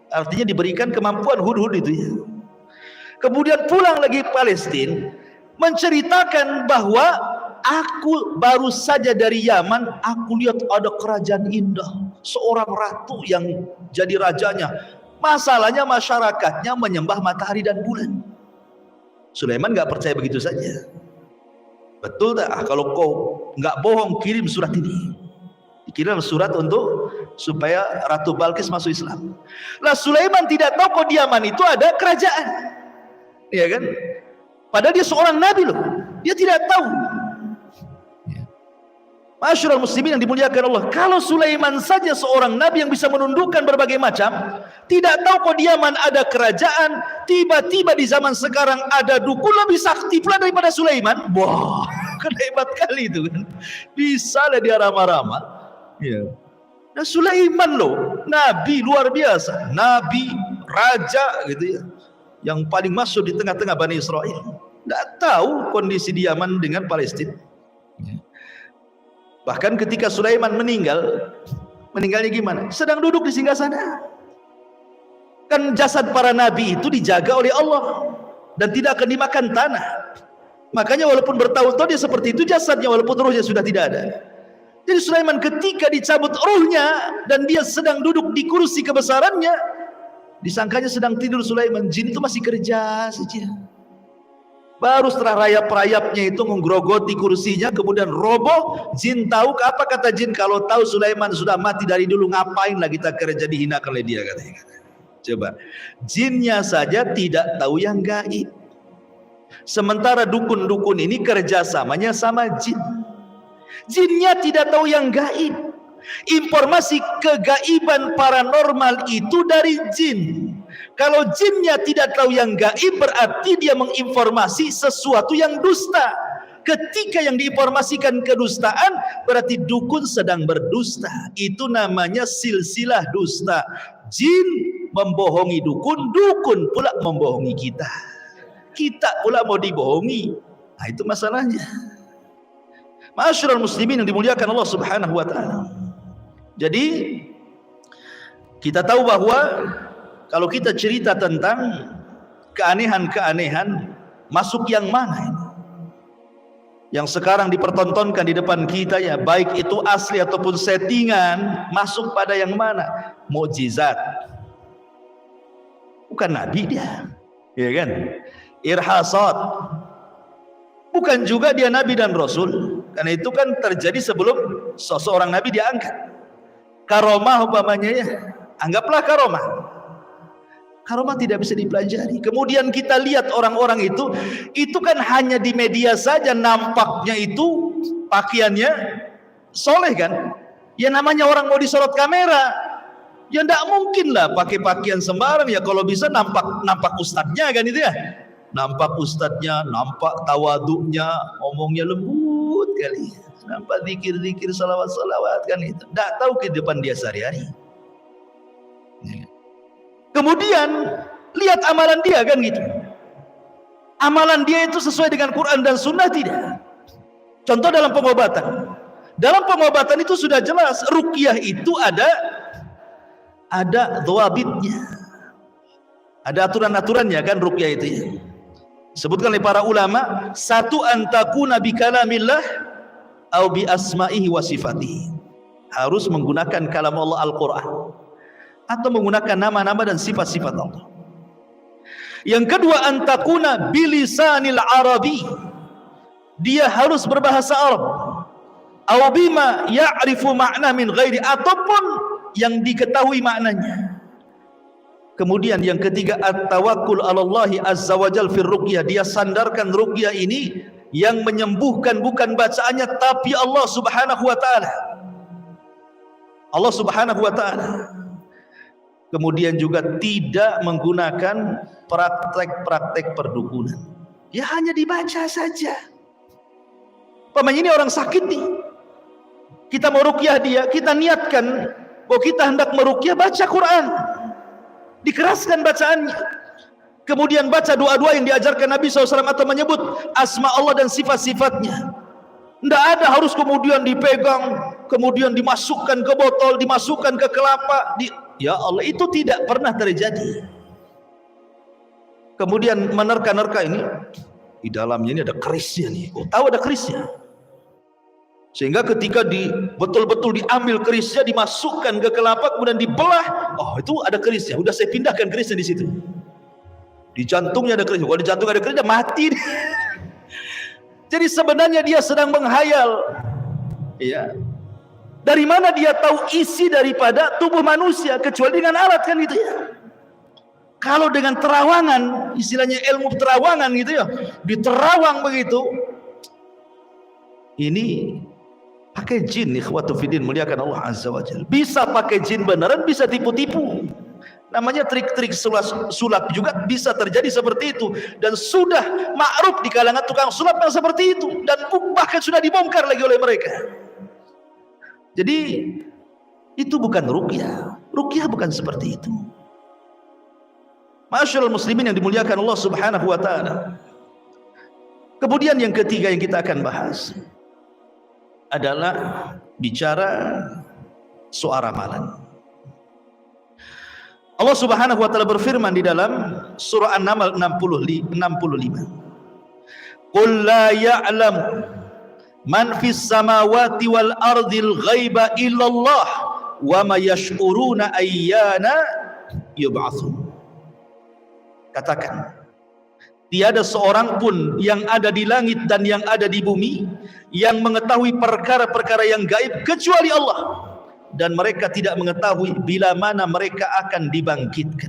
Speaker 1: Artinya diberikan kemampuan Hudhud itu ya. Kemudian pulang lagi Palestina, menceritakan bahwa aku baru saja dari Yaman, aku lihat ada kerajaan indah, seorang ratu yang jadi rajanya. Masalahnya masyarakatnya menyembah matahari dan bulan. Sulaiman nggak percaya begitu saja. Betul tak? Kalau kau nggak bohong, kirim surat ini. Dikirim surat untuk supaya Ratu Balkis masuk Islam. Lah Sulaiman tidak tahu kok di Yaman itu ada kerajaan, ya kan? Padahal dia seorang nabi loh. Dia tidak tahu. Masyarul muslimin yang dimuliakan Allah, kalau Sulaiman saja seorang nabi yang bisa menundukkan berbagai macam, tidak tahu kok di Yaman ada kerajaan, tiba-tiba di zaman sekarang ada dukun lebih sakti pula daripada Sulaiman. Wah, kan hebat kali itu kan. Bisa lah dia ramah-ramah. Ya. Nah Sulaiman loh, nabi luar biasa, nabi, raja gitu ya, yang paling masuk di tengah-tengah Bani Israel. Tidak tahu kondisi di Yaman dengan Palestina. Ya. Bahkan ketika Sulaiman meninggalnya gimana? Sedang duduk di singgasana. Kan jasad para nabi itu dijaga oleh Allah dan tidak akan dimakan tanah. Makanya walaupun bertahun-tahun dia seperti itu jasadnya, walaupun ruhnya sudah tidak ada. Jadi Sulaiman ketika dicabut ruhnya dan dia sedang duduk di kursi kebesarannya, disangkanya sedang tidur Sulaiman. Jin itu masih kerja saja. Baru setelah rayap-rayapnya itu menggerogoti kursinya, kemudian roboh. Jin tahu, apa kata jin? Kalau tahu Sulaiman sudah mati dari dulu, ngapain lagi kita kerja dihinakan oleh dia, katanya. Coba, jinnya saja tidak tahu yang gaib. Sementara dukun-dukun ini kerjasamanya sama jin. Jinnya tidak tahu yang gaib. Informasi kegaiban paranormal itu dari jin. Kalau jinnya tidak tahu yang gaib, berarti dia menginformasi sesuatu yang dusta. Ketika yang diinformasikan kedustaan, berarti dukun sedang berdusta. Itu namanya silsilah dusta. Jin membohongi dukun, dukun pula membohongi kita. Kita pula mau dibohongi. Nah, itu masalahnya. Ma'asyiral muslimin yang dimuliakan Allah Subhanahu wa taala. Jadi kita tahu bahwa kalau kita cerita tentang keanehan-keanehan, masuk yang mana ini? Yang sekarang dipertontonkan di depan kita, ya baik itu asli ataupun settingan, masuk pada yang mana? Mukjizat. Bukan nabi dia, ya kan? Irhasat. Bukan juga dia nabi dan rasul, karena itu kan terjadi sebelum seseorang nabi diangkat. Karomah umpamanya, ya anggaplah karomah. Karomah tidak bisa dipelajari. Kemudian kita lihat orang-orang itu kan hanya di media saja nampaknya itu pakaiannya soleh kan. Ya namanya orang mau disorot kamera, ya tidak mungkin lah pakai pakaian sembarang. Ya kalau bisa nampak ustadznya kan itu ya. Nampak ustadznya, nampak tawaduknya, ngomongnya lembut kali. Nampak zikir-zikir, salawat-salawat kan itu. Tidak tahu kehidupan dia sehari-hari. Kemudian lihat amalan dia kan gitu. Amalan dia itu sesuai dengan Quran dan Sunnah tidak? Contoh dalam pengobatan. Dalam pengobatan itu sudah jelas, ruqyah itu ada dhawabitnya. Ada aturan-aturannya kan ruqyah itu ya. Sebutkan oleh para ulama, satu antakuna bi kalamillah au bi asma'ihi wa sifatihi. Harus menggunakan kalam Allah Al-Qur'an atau menggunakan nama-nama dan sifat-sifat Allah. Yang kedua, antakuna bilisanil arabi. Dia harus berbahasa Arab. Aw bima ya'rifu ma'na min ghairi, ataupun yang diketahui maknanya. Kemudian yang ketiga, at-tawakkul 'ala Allah azza wa jalla fi ruqyah. Dia sandarkan ruqyah ini yang menyembuhkan bukan bacaannya tapi Allah Subhanahu wa taala. Allah Subhanahu wa taala. Kemudian juga tidak menggunakan praktek-praktek perdukunan. Ya hanya dibaca saja. Pamannya ini orang sakit nih. Kita mau ruqyah dia, kita niatkan bahwa kita hendak meruqyah, baca Quran. Dikeraskan bacaannya. Kemudian baca doa-doa yang diajarkan Nabi SAW atau menyebut asma Allah dan sifat-sifatnya. Tidak ada harus kemudian dipegang, kemudian dimasukkan ke botol, dimasukkan ke kelapa. Ya Allah, itu tidak pernah terjadi. Kemudian menerka-nerka ini, di dalamnya ini ada kerisnya nih. Oh, tahu ada kerisnya. Sehingga ketika betul-betul diambil kerisnya, dimasukkan ke kelapa, kemudian dibelah, oh itu ada kerisnya. Udah saya pindahkan kerisnya di situ. Di jantungnya ada kerisnya. Kalau di jantung ada kerisnya, mati. Jadi sebenarnya dia sedang menghayal. Ya. Dari mana dia tahu isi daripada tubuh manusia kecuali dengan alat kan gitu ya. Kalau dengan terawangan, istilahnya ilmu terawangan gitu ya, diterawang begitu. Ini pakai jin, ikhwatu fiddin, muliakan Allah azza wa jalla. Bisa pakai jin beneran, bisa tipu-tipu. Namanya trik-trik sulap juga bisa terjadi seperti itu, dan sudah ma'ruf di kalangan tukang sulap yang seperti itu, dan bahkan sudah dibongkar lagi oleh mereka. Jadi itu bukan ruqyah. Ruqyah bukan seperti itu. Ma'asyiral muslimin yang dimuliakan Allah Subhanahu wa taala. Kemudian yang ketiga yang kita akan bahas adalah bicara soal ramalan. Allah Subhanahu wa taala berfirman di dalam surah An-Naml 65. Qul la ya'lam man fis samawati wal ardil ghaiba illallah wa ma yash'uruna ayyana yub'atsun. Katakan, tiada seorang pun yang ada di langit dan yang ada di bumi yang mengetahui perkara-perkara yang gaib kecuali Allah, dan mereka tidak mengetahui bila mana mereka akan dibangkitkan.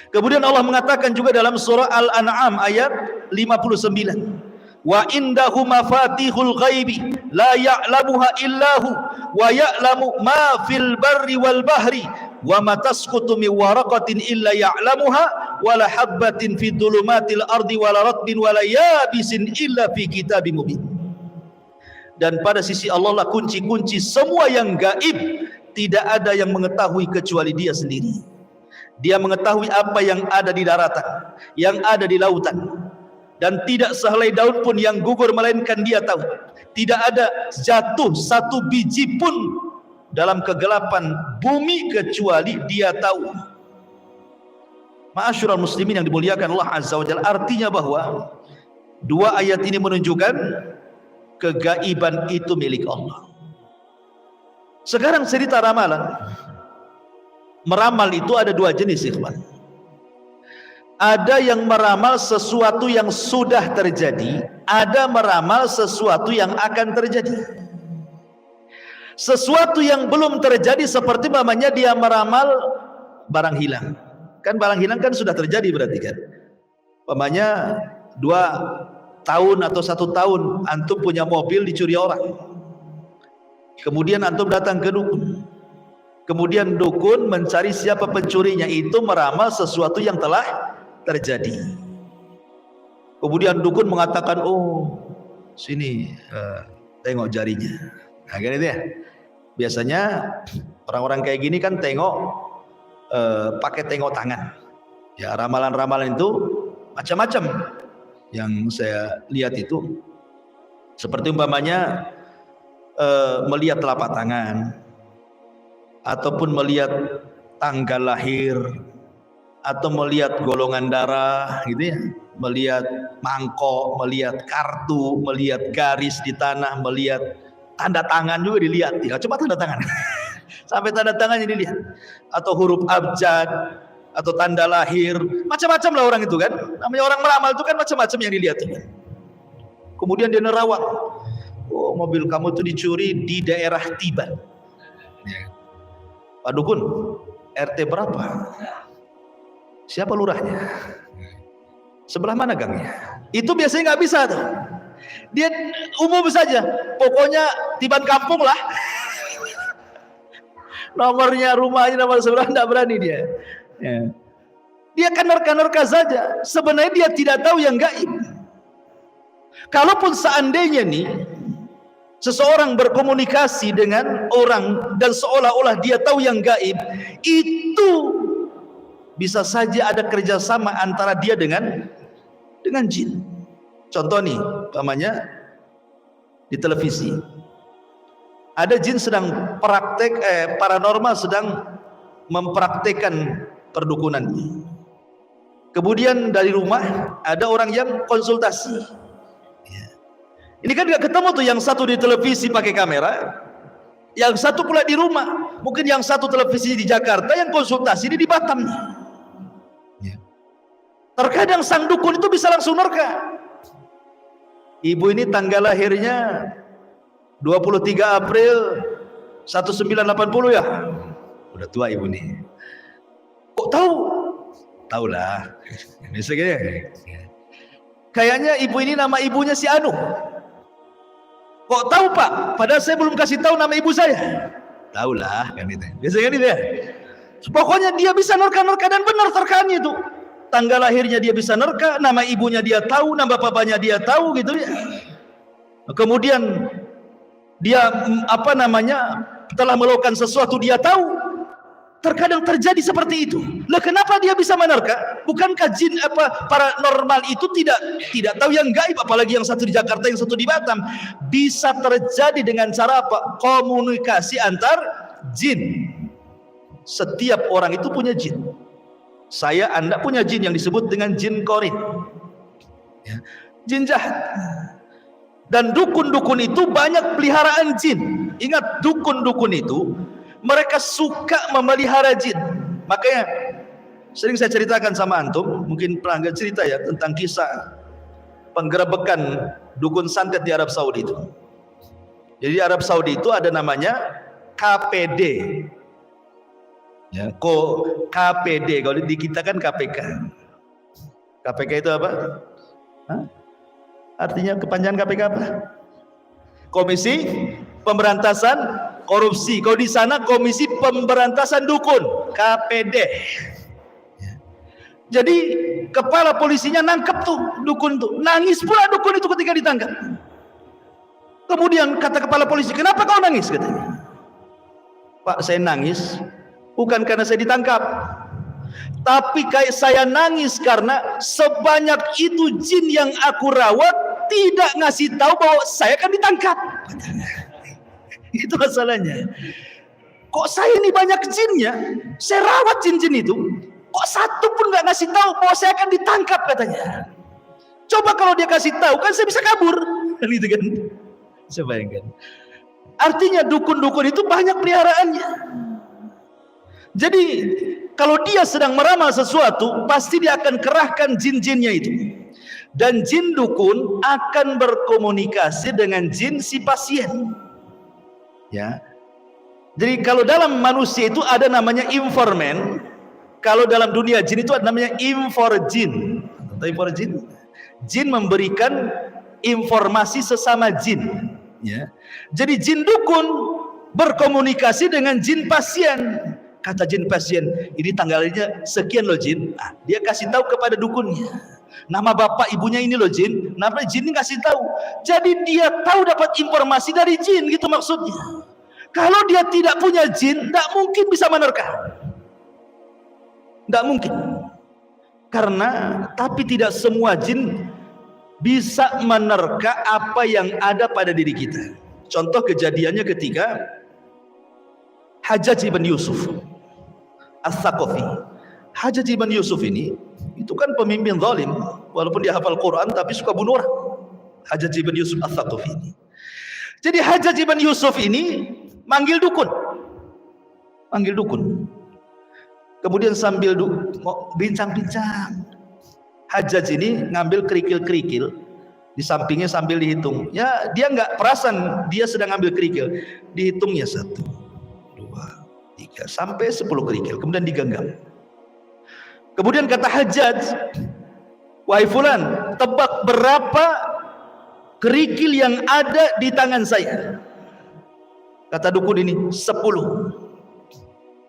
Speaker 1: Kemudian Allah mengatakan juga dalam surah Al-An'am ayat 59, wa indahu mafatihul ghaibi la ya'lamuha illahu wa ya'lamu ma fil barri wal bahri wa ma tasqutu min waraqatin illa ya'lamuha wa la habbatin fi dhulumatil ardi wa la ratbin wa la yabisin illa fi kitabim mubin. Dan pada sisi Allah lah kunci-kunci semua yang gaib, tidak ada yang mengetahui kecuali Dia sendiri. Dia mengetahui apa yang ada di daratan, yang ada di lautan, dan tidak sehelai daun pun yang gugur melainkan Dia tahu. Tidak ada jatuh satu biji pun dalam kegelapan bumi kecuali Dia tahu. Ma'asyiral muslimin yang dimuliakan Allah Azza wa Jalla, artinya bahwa dua ayat ini menunjukkan kegaiban itu milik Allah. Sekarang cerita ramalan. Meramal itu ada dua jenis, ikhwan. Ada yang meramal sesuatu yang sudah terjadi, ada meramal sesuatu yang akan terjadi. Sesuatu yang belum terjadi seperti namanya dia meramal barang hilang. Kan barang hilang kan sudah terjadi berarti kan. Umpamanya 2 tahun atau 1 tahun antum punya mobil dicuri orang. Kemudian antum datang ke dukun. Kemudian dukun mencari siapa pencurinya, itu meramal sesuatu yang telah terjadi. Kemudian dukun mengatakan, oh sini tengok jarinya. Nah gini ya. Biasanya orang-orang kayak gini kan tengok pakai tengok tangan. Ya ramalan-ramalan itu macam-macam yang saya lihat itu. Seperti umpamanya melihat telapak tangan, ataupun melihat tanggal lahir, atau melihat golongan darah gitu ya, melihat mangkok, melihat kartu, melihat garis di tanah, melihat tanda tangan juga dilihat. Ya, coba tanda tangan. Sampai tanda tangannya dilihat. Atau huruf abjad, atau tanda lahir, macam-macam lah orang itu kan. Namanya orang meramal itu kan macam-macam yang dilihat. Kemudian dia nerawang, oh mobil kamu tuh dicuri di daerah Tiban. Pak dukun, RT berapa? Siapa lurahnya? Sebelah mana gangnya? Itu biasanya nggak bisa tuh. Dia umum saja, pokoknya Tiban kampung lah. Nomornya, rumahnya, nomor sebelah nggak berani dia. Ya. Dia kan nerka-nerka saja. Sebenarnya dia tidak tahu yang gaib. Kalaupun seandainya nih seseorang berkomunikasi dengan orang dan seolah-olah dia tahu yang gaib, itu bisa saja ada kerjasama antara dia dengan jin. Contoh nih, umpamanya di televisi ada jin sedang praktek paranormal sedang mempraktekkan perdukunannya. Kemudian dari rumah ada orang yang konsultasi. Ini kan gak ketemu tuh, yang satu di televisi pakai kamera, yang satu pula di rumah. Mungkin yang satu televisi di Jakarta, yang konsultasi di Batam. Terkadang sang dukun itu bisa langsung nerka. Ibu ini tanggal lahirnya 23 April 1980 ya. Udah tua ibu nih. Kok tahu? Tahu lah. Misalnya kayaknya ibu ini nama ibunya si Anu. Kok tahu Pak? Padahal saya belum kasih tahu nama ibu saya. Tahu lah kan itu. Biasanya kan itu ya. Pokoknya dia bisa nerka-nerka dan benar terkanya itu. Tanggal lahirnya dia bisa nerka, nama ibunya dia tahu, nama bapaknya dia tahu gitu ya. Kemudian dia telah melakukan sesuatu dia tahu. Terkadang terjadi seperti itu. Lah kenapa dia bisa menerka? Bukankah jin paranormal itu tidak tahu yang gaib, apalagi yang satu di Jakarta, yang satu di Batam. Bisa terjadi dengan cara apa? Komunikasi antar jin. Setiap orang itu punya jin. Saya, Anda punya jin yang disebut dengan jin korin. Ya. Jin jahat. Dan dukun-dukun itu banyak peliharaan jin. Ingat, dukun-dukun itu mereka suka memelihara jin. Makanya sering saya ceritakan sama antum, mungkin pernah nggak cerita ya tentang kisah penggerebekan dukun santet di Arab Saudi itu. Jadi di Arab Saudi itu ada namanya KPD. Ya, KPD, kalau di kita kan KPK. KPK itu apa? Hah? Artinya kepanjangan KPK apa? Komisi Pemberantasan Korupsi. Kalau di sana Komisi Pemberantasan Dukun, KPD. Jadi kepala polisinya nangkep tuh dukun tuh, nangis pula dukun itu ketika ditangkap. Kemudian kata kepala polisi, kenapa kau nangis? Katanya, Pak, saya nangis bukan karena saya ditangkap, tapi kayak saya nangis karena sebanyak itu jin yang aku rawat tidak ngasih tahu bahwa saya akan ditangkap. Itu masalahnya. Kok saya ini banyak jinnya, saya rawat jin-jin itu, kok satu pun nggak ngasih tahu bahwa saya akan ditangkap, katanya. Coba kalau dia kasih tahu, kan saya bisa kabur, gitu kan? Saya bayangkan. Artinya dukun-dukun itu banyak peliharaannya. Jadi kalau dia sedang meramal sesuatu, pasti dia akan kerahkan jin-jinnya itu. Dan jin dukun akan berkomunikasi dengan jin si pasien. Ya. Jadi kalau dalam manusia itu ada namanya informan, kalau dalam dunia jin itu ada namanya inforjin. Tahu inforjin? Jin memberikan informasi sesama jin. Ya. Jadi jin dukun berkomunikasi dengan jin pasien. Kata jin pasien, ini tanggalnya sekian loh jin. Nah, dia kasih tahu kepada dukunnya. Nama bapak ibunya ini loh jin. Nama jin ini kasih tahu. Jadi dia tahu dapat informasi dari jin, gitu maksudnya. Kalau dia tidak punya jin, tidak mungkin bisa menerka. Tidak mungkin. Karena tapi tidak semua jin bisa menerka apa yang ada pada diri kita. Contoh kejadiannya ketika Hajjaj ibn Yusuf As-Saqafi. Hajjaj ibn Yusuf ini itu kan pemimpin zalim, walaupun dia hafal Quran tapi suka bunuh orang. Hajjaj ibn Yusuf As-Saqafi ini. Jadi Hajjaj ibn Yusuf ini manggil dukun. Manggil dukun. Kemudian sambil bincang-bincang. Hajjaj ini ngambil kerikil-kerikil di sampingnya sambil dihitung. Ya, dia nggak perasan dia sedang ngambil kerikil. Dihitungnya 1, 2, 3 sampai 10 kerikil. Kemudian digenggam. Kemudian kata Hajjaj, wahai fulan, tebak berapa kerikil yang ada di tangan saya? Kata dukun ini 10.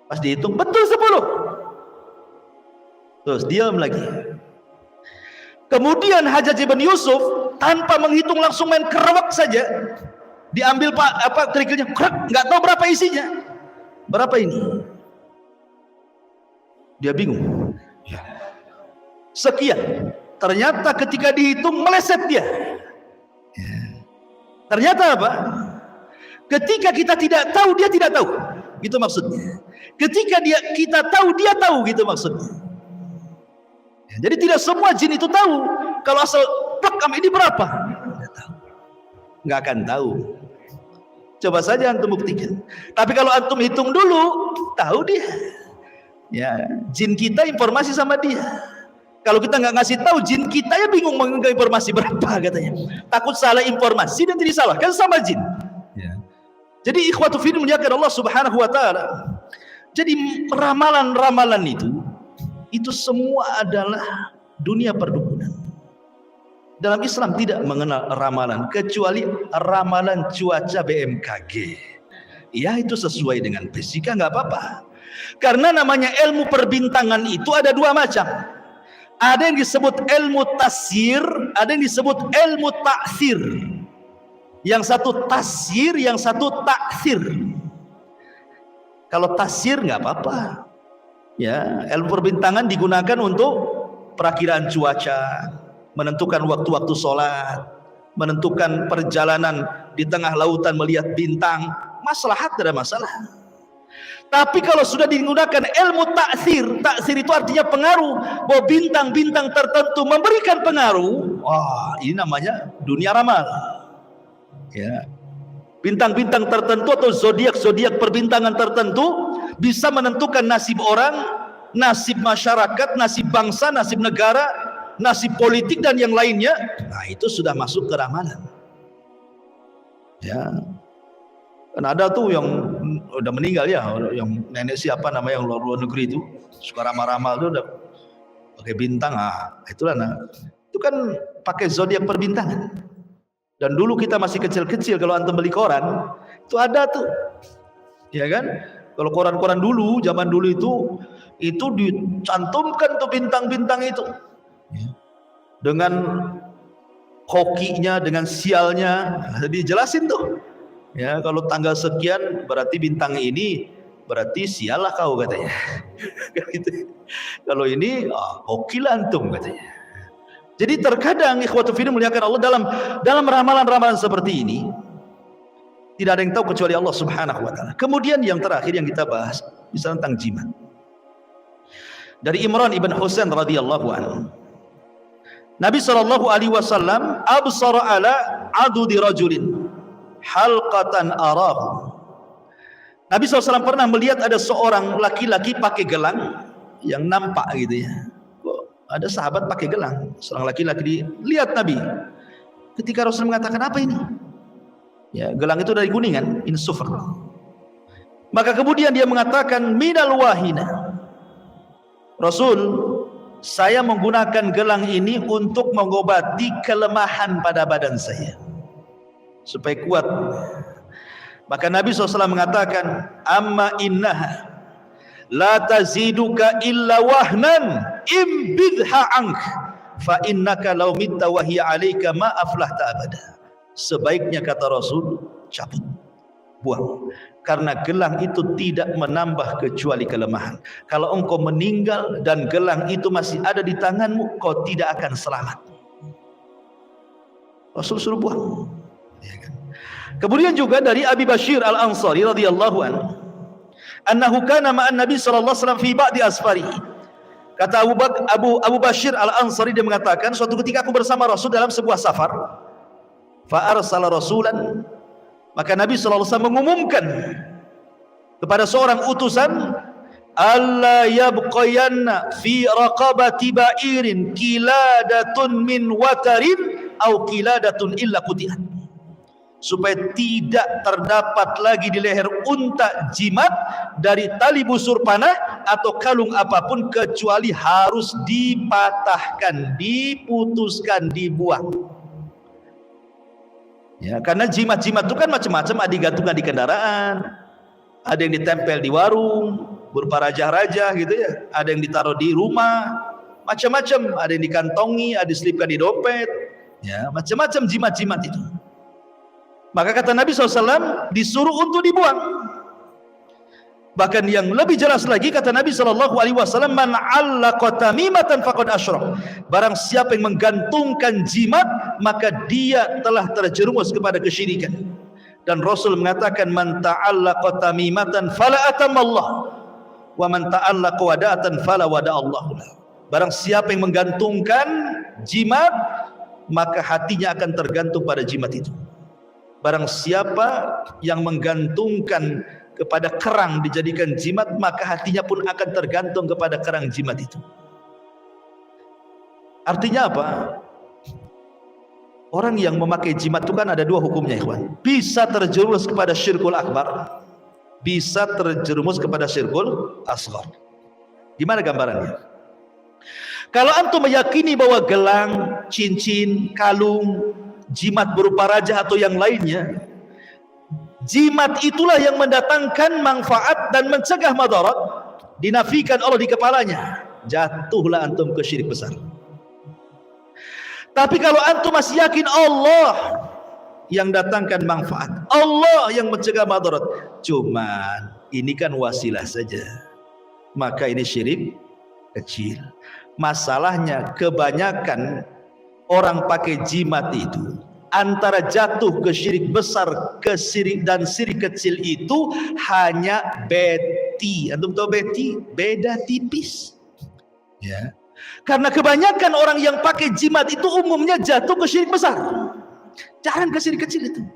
Speaker 1: Pas dihitung betul 10. Terus diam lagi. Kemudian Hajjaj ibn Yusuf tanpa menghitung langsung main kerawak saja, diambil kerikilnya, nggak tahu berapa isinya. Berapa ini? Dia bingung. Sekian. Ternyata ketika dihitung meleset dia. Ternyata apa? Ketika kita tidak tahu, dia tidak tahu. Gitu maksudnya. Ketika kita tahu, dia tahu, gitu maksudnya. Jadi tidak semua jin itu tahu. Kalau asal plek ini berapa? Tidak tahu. Nggak akan tahu. Coba saja antum buktikan. Tapi kalau antum hitung dulu, tahu dia. Ya, jin kita informasi sama dia. Kalau kita nggak ngasih tahu, jin kita ya bingung mengenai informasi berapa katanya. Takut salah informasi dan tidak salah kan sama jin. Ya. Jadi ikhwatu fi muliakan Allah Subhanahu wa taala. Jadi ramalan-ramalan itu semua adalah dunia perdukunan. Dalam Islam tidak mengenal ramalan kecuali ramalan cuaca BMKG. Ya itu sesuai dengan fisika nggak apa-apa. Karena namanya ilmu perbintangan itu ada dua macam. Ada yang disebut ilmu tasyir, ada yang disebut ilmu taksir. Yang satu tasyir, yang satu taksir. Kalau tasyir nggak apa-apa. Ya, ilmu perbintangan digunakan untuk perakiraan cuaca, menentukan waktu-waktu sholat, menentukan perjalanan di tengah lautan melihat bintang, maslahat tidak ada masalah. Tapi kalau sudah digunakan ilmu taksir, taksir itu artinya pengaruh, bahwa bintang-bintang tertentu memberikan pengaruh, wah ini namanya dunia ramal. Ya, bintang-bintang tertentu atau zodiak-zodiak perbintangan tertentu bisa menentukan nasib orang, nasib masyarakat, nasib bangsa, nasib negara, nasib politik dan yang lainnya. Nah itu sudah masuk ke ramalan. Ya, kan ada tuh yang udah meninggal ya, yang nenek siapa namanya yang luar negeri itu suka ramal-ramal tuh udah pakai bintang. Itulah, nah itu kan pakai zodiak perbintangan. Dan dulu kita masih kecil-kecil, kalau antum beli koran itu ada tuh, ya kan? Kalau koran-koran dulu, zaman dulu itu dicantumkan tuh bintang-bintang itu, dengan hokinya, dengan sialnya, dijelasin tuh. Ya, kalau tanggal sekian berarti bintang ini, berarti sialah kau katanya. Gitu. Kalau ini hokilah antum katanya. Jadi terkadang ikhwatu fillah muliakan Allah, dalam ramalan-ramalan seperti ini tidak ada yang tahu kecuali Allah Subhanahu wa taala. Kemudian yang terakhir yang kita bahas misalnya tentang jimat. Dari Imran ibn Husain radhiyallahu anhu. Nabi sallallahu alaihi wasallam absara ala adudi rajulin halqatan arahu. Nabi SAW pernah melihat ada seorang laki-laki pakai gelang yang nampak gitu ya. Kok ada sahabat pakai gelang, seorang laki-laki lihat Nabi. Ketika Rasul mengatakan, apa ini? Ya, gelang itu dari kuningan, in sufr. Maka kemudian dia mengatakan, minal wahina. Rasul, saya menggunakan gelang ini untuk mengobati kelemahan pada badan saya, supaya kuat. Maka Nabi SAW mengatakan, amma innaha la taziduka illa wahnan imbidha ank fa innaka law mitta wa hiya alayka ma aflahta abada. Sebaiknya kata Rasul, cabut, buang, karena gelang itu tidak menambah kecuali kelemahan. Kalau engkau meninggal dan gelang itu masih ada di tanganmu, kau tidak akan selamat. Rasul suruh buang, ya kan? Kemudian juga dari Abi Bashir Al-Ansari radhiyallahu anhu, annahu kana ma'an Nabi sallallahu alaihi wasallam fi ba'di asfarihi. Kata Abu Bashir Al-Ansari, dia mengatakan, suatu ketika aku bersama Rasul dalam sebuah safar. Fa arsala rasulan, maka Nabi sallallahu alaihi wasallam mengumumkan kepada seorang utusan, alla yabqayanna fi raqabati ba'irin kiladatun min watarin au kiladatun illa qutiat. Supaya tidak terdapat lagi di leher unta jimat dari tali busur panah atau kalung apapun, kecuali harus dipatahkan, diputuskan, dibuang. Ya, karena jimat-jimat itu kan macam-macam, ada digantungkan di kendaraan, ada yang ditempel di warung berupa raja-raja gitu ya, ada yang ditaruh di rumah, macam-macam, ada yang dikantongi, ada diselipkan di dompet, ya, macam-macam jimat-jimat itu. Maka kata Nabi SAW, disuruh untuk dibuang. Bahkan yang lebih jelas lagi, kata Nabi SAW, man 'allaqa tamimatan faqad asyrak. Barang siapa yang menggantungkan jimat, maka dia telah terjerumus kepada kesyirikan. Dan Rasul mengatakan, man ta'allaqa tamimatan fala atamallah, wa man ta'allaqa wada'atan fala wada'allahu. Barang siapa yang menggantungkan jimat, maka hatinya akan tergantung pada jimat itu. Barang siapa yang menggantungkan kepada kerang dijadikan jimat, maka hatinya pun akan tergantung kepada kerang jimat itu. Artinya apa? Orang yang memakai jimat itu kan ada dua hukumnya, ikhwan. Bisa terjerumus kepada syirkul akbar, bisa terjerumus kepada syirkul asghar. Gimana gambarannya? Kalau antum meyakini bahwa gelang, cincin, kalung, jimat berupa raja atau yang lainnya, jimat itulah yang mendatangkan manfaat dan mencegah madarat, dinafikan Allah di kepalanya, jatuhlah antum ke syirik besar. Tapi kalau antum masih yakin Allah yang datangkan manfaat, Allah yang mencegah madarat, cuman ini kan wasilah saja, maka ini syirik kecil. Masalahnya kebanyakan orang pakai jimat itu antara jatuh ke syirik besar ke syirik dan syirik kecil itu hanya beti. Antum tahu beti? Beda tipis. Ya. Karena kebanyakan orang yang pakai jimat itu umumnya jatuh ke syirik besar, jangan ke syirik kecil itu.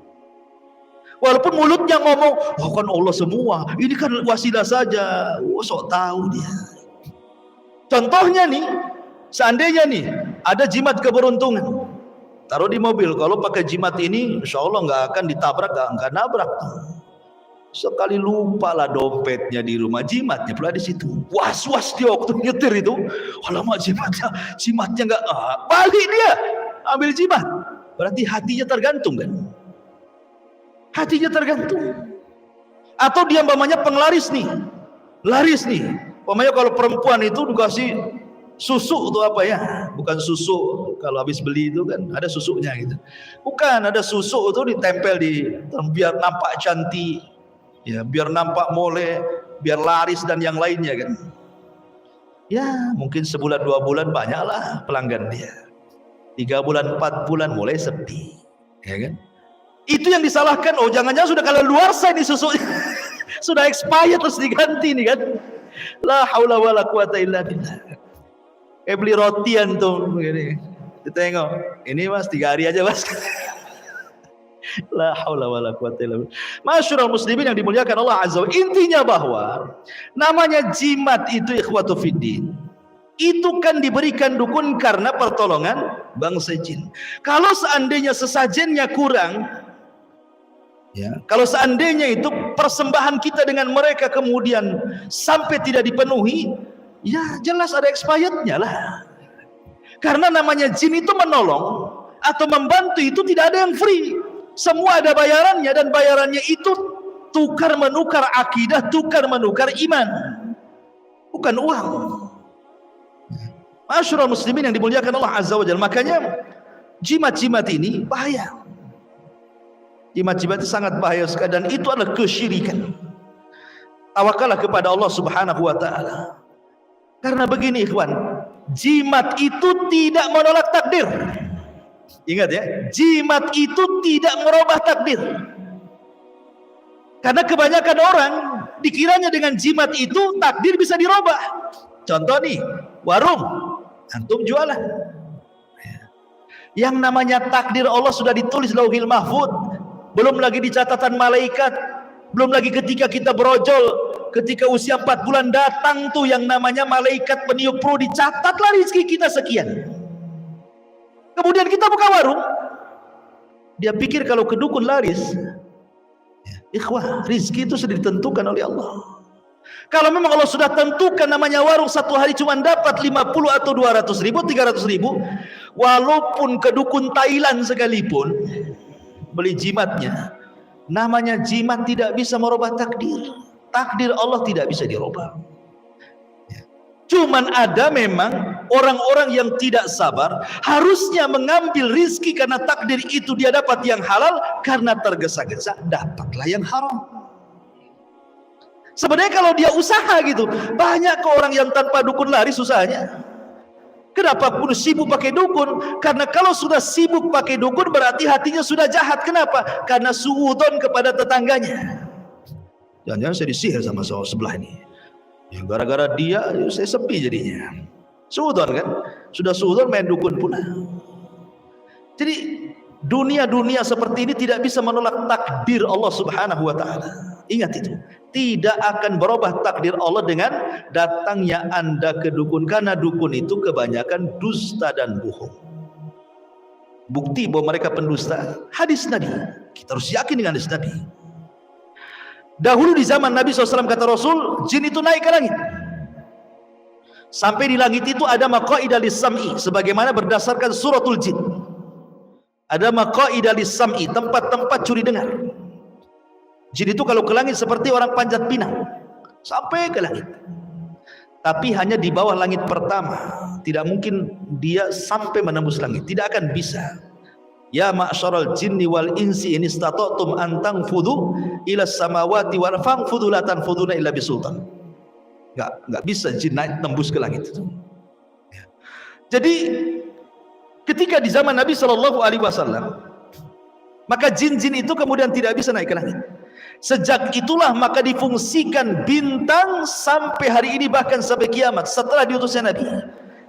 Speaker 1: Walaupun mulutnya ngomong, oh kan Allah semua, ini kan wasilah saja. Oh, sok tahu dia. Contohnya nih, seandainya nih ada jimat keberuntungan, taruh di mobil, kalau pakai jimat ini insya Allah nggak akan ditabrak, nggak nabrak tuh. Sekali lupa lah dompetnya di rumah, jimatnya pula di situ. Was-was dia waktu nyetir itu, alamak jimatnya nggak, balik dia ambil jimat. Berarti hatinya tergantung kan? Hatinya tergantung. Atau dia umpamanya penglaris nih, laris nih. Umpamanya kalau perempuan itu dikasih susu atau apa ya? Bukan susu kalau habis beli itu kan ada susunya gitu. Bukan, ada susu itu ditempel biar nampak cantik, ya, biar nampak mole, biar laris dan yang lainnya kan. Ya mungkin sebulan 2 bulan banyaklah pelanggan dia. 3 bulan 4 bulan mulai sepi, ya kan? Itu yang disalahkan. Oh jangan-jangan sudah kadaluarsa ini susunya. Sudah expired terus diganti nih kan. La haula wala quwata illa billah. Kayak beli rotian tuh begini. Ditengok, ini mas 3 hari aja mas. La haula wala quwata illa billah. Masyarul muslimin yang dimuliakan Allah Azza wa Jalla. Intinya bahwa namanya jimat itu ikhwatu fiddin, itu kan diberikan dukun karena pertolongan bangsa jin. Kalau seandainya sesajennya kurang, ya, kalau seandainya itu persembahan kita dengan mereka kemudian sampai tidak dipenuhi, ya jelas ada expirednya lah. Karena namanya jin itu menolong atau membantu itu tidak ada yang free. Semua ada bayarannya, dan bayarannya itu tukar menukar akidah, tukar menukar iman, bukan uang. Masyarul muslimin yang dimuliakan Allah Azza wa Jalla. Makanya jimat-jimat ini bahaya. Jimat-jimat itu sangat bahaya sekali, dan itu adalah kesyirikan. Tawakallah kepada Allah Subhanahu wa taala. Karena begini ikhwan, jimat itu tidak menolak takdir. Ingat ya, jimat itu tidak merubah takdir. Karena kebanyakan orang dikiranya dengan jimat itu takdir bisa dirubah. Contoh nih, warung, antum jualan. Yang namanya takdir Allah sudah ditulis Lauhil Mahfud, belum lagi di catatan malaikat, belum lagi ketika kita berojol, ketika usia 4 bulan datang tuh yang namanya malaikat peniup ruh, dicatatlah rezeki kita sekian. Kemudian kita buka warung, dia pikir kalau ke dukun laris. Ikhwah, rezeki itu sudah ditentukan oleh Allah. Kalau memang Allah sudah tentukan namanya warung satu hari cuma dapat 50 atau 200 ribu, 300 ribu, walaupun ke dukun Thailand sekalipun beli jimatnya, namanya jimat tidak bisa merubah takdir. Takdir Allah tidak bisa dirubah. Cuman ada memang orang-orang yang tidak sabar, harusnya mengambil rizki karena takdir itu dia dapat yang halal, karena tergesa-gesa dapatlah yang haram. Sebenarnya kalau dia usaha gitu, banyak ke orang yang tanpa dukun laris usahanya. Kenapa pun sibuk pakai dukun? Karena kalau sudah sibuk pakai dukun berarti hatinya sudah jahat. Kenapa? Karena suudon kepada tetangganya. Jangan-jangan saya disihir sama sebelah ini. Ya, gara-gara dia saya sepi jadinya. Suudon kan? Sudah suudon main dukun pula. Jadi dunia-dunia seperti ini tidak bisa menolak takdir Allah Subhanahu wa taala. Ingat itu. Tidak akan berubah takdir Allah dengan datangnya Anda ke dukun, karena dukun itu kebanyakan dusta dan bohong. Bukti bahwa mereka pendusta, hadis Nabi. Kita harus yakin dengan hadis Nabi. Dahulu di zaman Nabi SAW, kata Rasul, jin itu naik ke langit. Sampai di langit itu ada maqaida lis-sam'i, sebagaimana berdasarkan suratul jin. Ada maqaida lis-sam'i, tempat-tempat curi dengar. Jin itu kalau ke langit seperti orang panjat pinang, sampai ke langit. Tapi hanya di bawah langit pertama. Tidak mungkin dia sampai menembus langit, tidak akan bisa. Ya ma'syaral jinni wal insi in istata'tum an tanfudhu ila samawati wal fanfudhu la tanfudhuna illa bisultan. Enggak bisa jin naik tembus ke langit itu. Ya. Jadi ketika di zaman Nabi sallallahu alaihi wasallam, maka jin-jin itu kemudian tidak bisa naik ke langit. Sejak itulah maka difungsikan bintang sampai hari ini, bahkan sampai kiamat setelah diutusnya Nabi.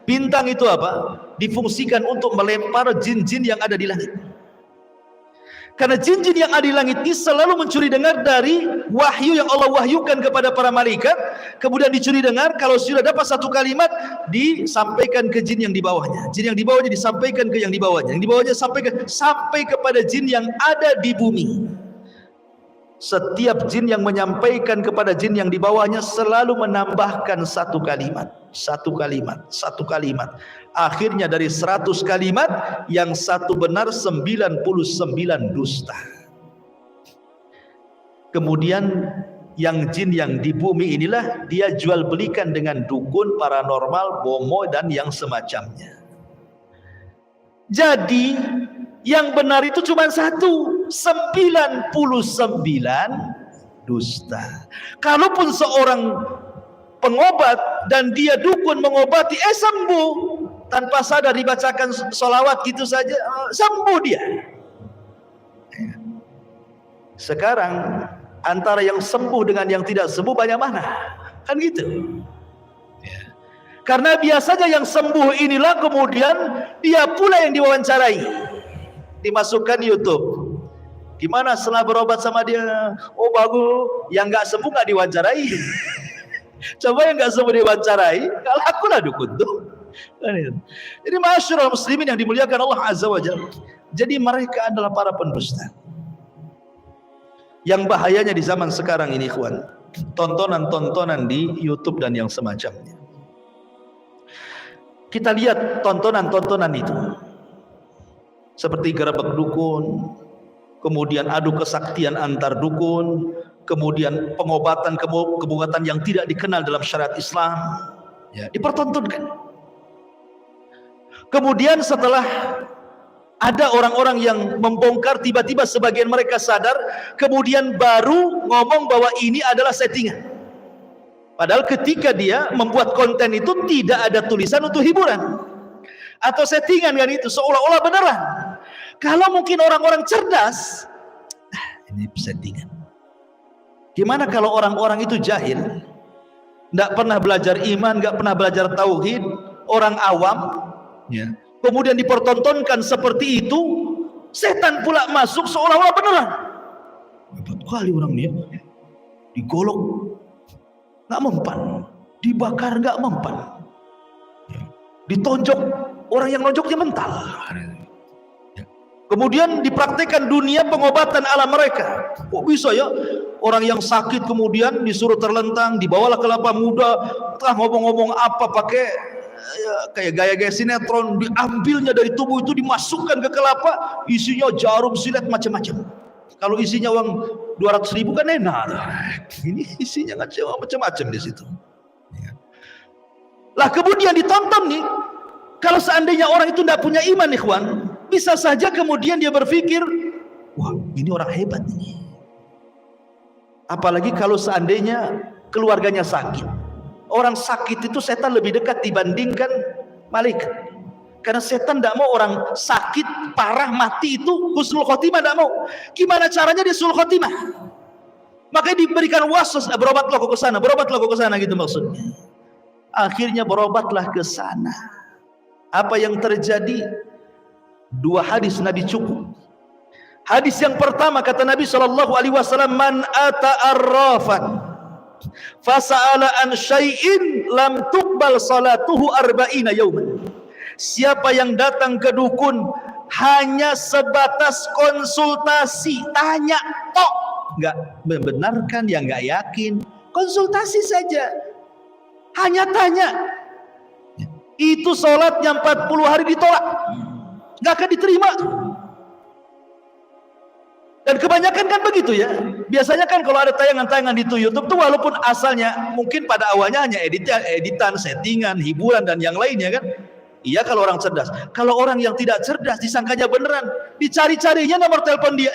Speaker 1: Bintang itu apa? Difungsikan untuk melempar jin-jin yang ada di langit. Karena jin-jin yang ada di langit ini selalu mencuri dengar dari wahyu yang Allah wahyukan kepada para malaikat. Kemudian dicuri dengar, kalau sudah dapat satu kalimat disampaikan ke jin yang di bawahnya. Jin yang di bawahnya disampaikan ke yang di bawahnya. Yang di bawahnya sampai kepada jin yang ada di bumi. Setiap jin yang menyampaikan kepada jin yang di bawahnya selalu menambahkan satu kalimat, satu kalimat, satu kalimat. Akhirnya dari 100 kalimat yang satu benar, 99 dusta. Kemudian yang jin yang di bumi inilah dia jual belikan dengan dukun, paranormal, bomo dan yang semacamnya. Jadi yang benar itu cuma satu, 99 dusta. Kalaupun seorang pengobat dan dia dukun mengobati, sembuh tanpa sadar, dibacakan sholawat gitu saja, sembuh dia. Sekarang antara yang sembuh dengan yang tidak sembuh banyak mana? Kan gitu. Ya. Karena biasanya yang sembuh inilah kemudian dia pula yang diwawancarai, dimasukkan YouTube. Gimana setelah berobat sama dia? Oh bagus. Yang nggak sembuh nggak diwawancarai. Coba yang nggak sembuh diwawancarai, kalau aku lah dukun tuh. Jadi masyarakat muslimin yang dimuliakan Allah Azza wa Jalla. Jadi mereka adalah para pendusta. Yang bahayanya di zaman sekarang ini, ikhwan, tontonan-tontonan di YouTube dan yang semacamnya. Kita lihat tontonan-tontonan itu seperti gerebek dukun, kemudian adu kesaktian antar dukun, kemudian pengobatan yang tidak dikenal dalam syariat Islam, ya, dipertontonkan. Kemudian setelah ada orang-orang yang membongkar, tiba-tiba sebagian mereka sadar, kemudian baru ngomong bahwa ini adalah settingan. Padahal ketika dia membuat konten itu tidak ada tulisan untuk hiburan atau settingan kan, itu seolah-olah beneran. Kalau mungkin orang-orang cerdas, ini settingan. Gimana kalau orang-orang itu jahil, tidak pernah belajar iman, nggak pernah belajar tauhid, orang awam, ya, kemudian dipertontonkan seperti itu, setan pula masuk seolah-olah beneran. Hebat kali orang ini, digolok nggak mempan, dibakar nggak mempan, ditonjok, orang yang nonjoknya mental. Kemudian dipraktekkan dunia pengobatan ala mereka. Kok bisa ya orang yang sakit kemudian disuruh terlentang, dibawalah kelapa muda, entah ngomong-ngomong apa pakai ya, kayak gaya-gaya sinetron, diambilnya dari tubuh itu dimasukkan ke kelapa, isinya jarum, silet, macam-macam. Kalau isinya uang 200.000 kan enak. Ini isinya macam-macam di situ. Lah kemudian ditonton nih. Kalau seandainya orang itu tidak punya iman, ikhwan, bisa saja kemudian dia berpikir, wah ini orang hebat ini. Apalagi kalau seandainya keluarganya sakit. Orang sakit itu setan lebih dekat dibandingkan malaikat. Karena setan tidak mau orang sakit parah mati itu husnul khotimah, tidak mau. Gimana caranya dia husnul khotimah? Makanya diberikan waswas, berobatlah ke sana, berobatlah ke sana, gitu maksudnya. Akhirnya berobatlah ke sana. Apa yang terjadi? Dua hadis Nabi cukup. Hadis yang pertama kata Nabi SAW, man ata arrafan fasa'ala an syai'in lam tuqbal salatuhu arba'ina yawman. Siapa yang datang ke dukun hanya sebatas konsultasi, tanya tok, nggak membenarkan, ya nggak yakin, konsultasi saja, hanya tanya, itu sholatnya 40 hari ditolak, nggak akan diterima. Dan kebanyakan kan begitu ya. Biasanya kan kalau ada tayangan-tayangan di YouTube tuh, walaupun asalnya mungkin pada awalnya hanya editan, settingan, hiburan dan yang lainnya kan. Iya kalau orang cerdas. Kalau orang yang tidak cerdas disangkanya beneran, dicari-carinya nomor telepon dia.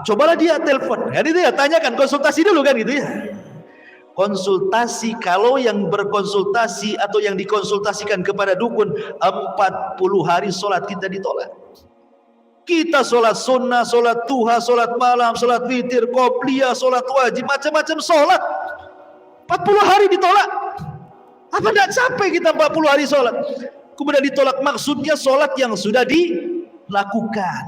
Speaker 1: Cobalah dia telepon. Kan itu ya, tanyakan, konsultasi dulu kan gitu ya. Konsultasi, kalau yang berkonsultasi atau yang dikonsultasikan kepada dukun 40 hari sholat kita ditolak. Kita sholat sunnah, sholat duha, sholat malam, sholat witir, qobliyah, sholat wajib, macam-macam sholat 40 hari ditolak. Apa tidak capek kita 40 hari sholat? Kemudian ditolak, maksudnya sholat yang sudah dilakukan.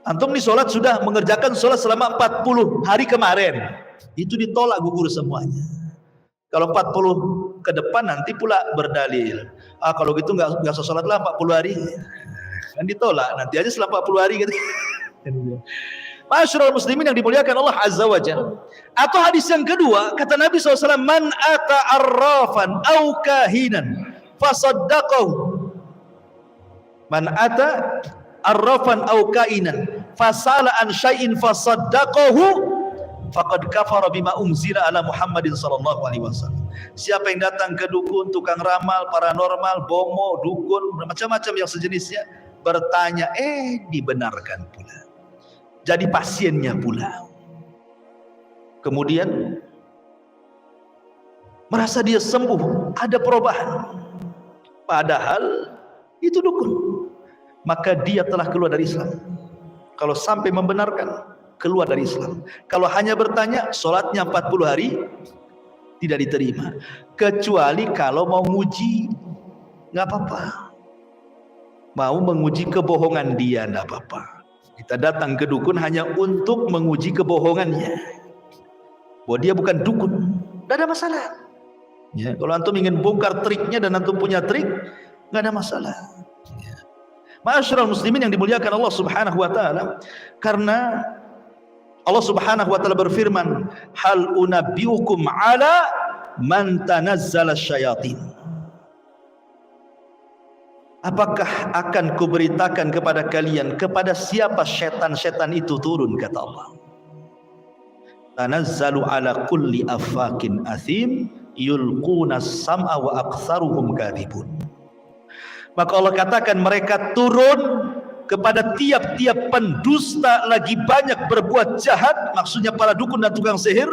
Speaker 1: Antum nih sholat sudah mengerjakan sholat selama 40 hari kemarin, itu ditolak, gugur semuanya. Kalau 40 ke depan nanti pula berdalil, kalau gitu nggak usah sholat lah 40 hari, kan ditolak, nanti aja setelah 40 hari gitu. Masyarul muslimin yang dimuliakan Allah Azza wa Jalla. Atau hadis yang kedua kata Nabi SAW, man ata arrafan au kahinan fasaddaqahu. Man ata arrafan aw kainan fasala an syai'in fasaddaqahu faqad kafara bima unzila ala Muhammadin sallallahu alaihi wasallam. Siapa yang datang ke dukun, tukang ramal, paranormal, bomo, dukun, macam-macam yang sejenisnya, bertanya, dibenarkan pula. Jadi pasiennya pula. Kemudian merasa dia sembuh, ada perubahan. Padahal itu dukun. Maka dia telah keluar dari Islam. Kalau sampai membenarkan, keluar dari Islam. Kalau hanya bertanya, sholatnya 40 hari tidak diterima. Kecuali kalau mau nguji, nggak apa-apa. Mau menguji kebohongan dia, nggak apa-apa. Kita datang ke dukun hanya untuk menguji kebohongannya, bahwa dia bukan dukun, nggak ada masalah. Ya, kalau antum ingin bongkar triknya dan antum punya trik, nggak ada masalah. Ya. Ma'asyiral muslimin yang dimuliakan Allah Subhanahu wa taala, karena Allah Subhanahu wa taala berfirman, hal unabbiukum ala man tanazzala syayatin. Apakah akan kuberitakan kepada kalian kepada siapa setan-setan itu turun, kata Allah. Tanazzalu ala kulli affakin athim yulquna sam'a wa aktsaruhum kadhibun. Maka Allah katakan mereka turun kepada tiap-tiap pendusta lagi banyak berbuat jahat, maksudnya para dukun dan tukang sihir.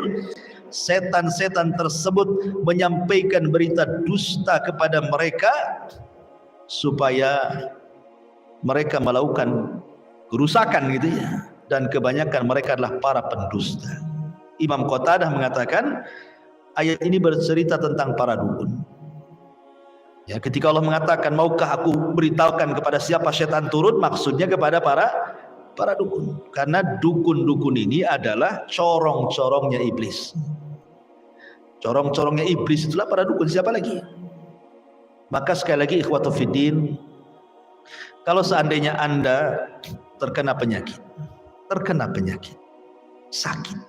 Speaker 1: Setan-setan tersebut menyampaikan berita dusta kepada mereka supaya mereka melakukan kerusakan gitu ya, dan kebanyakan mereka adalah para pendusta. Imam Qatadah mengatakan ayat ini bercerita tentang para dukun. Ya, ketika Allah mengatakan maukah aku beritahukan kepada siapa setan turun, maksudnya kepada para dukun, karena dukun-dukun ini adalah corong-corongnya iblis. Corong-corongnya iblis itulah para dukun, siapa lagi? Maka sekali lagi ikhwatu fiddin, kalau seandainya Anda terkena penyakit, sakit,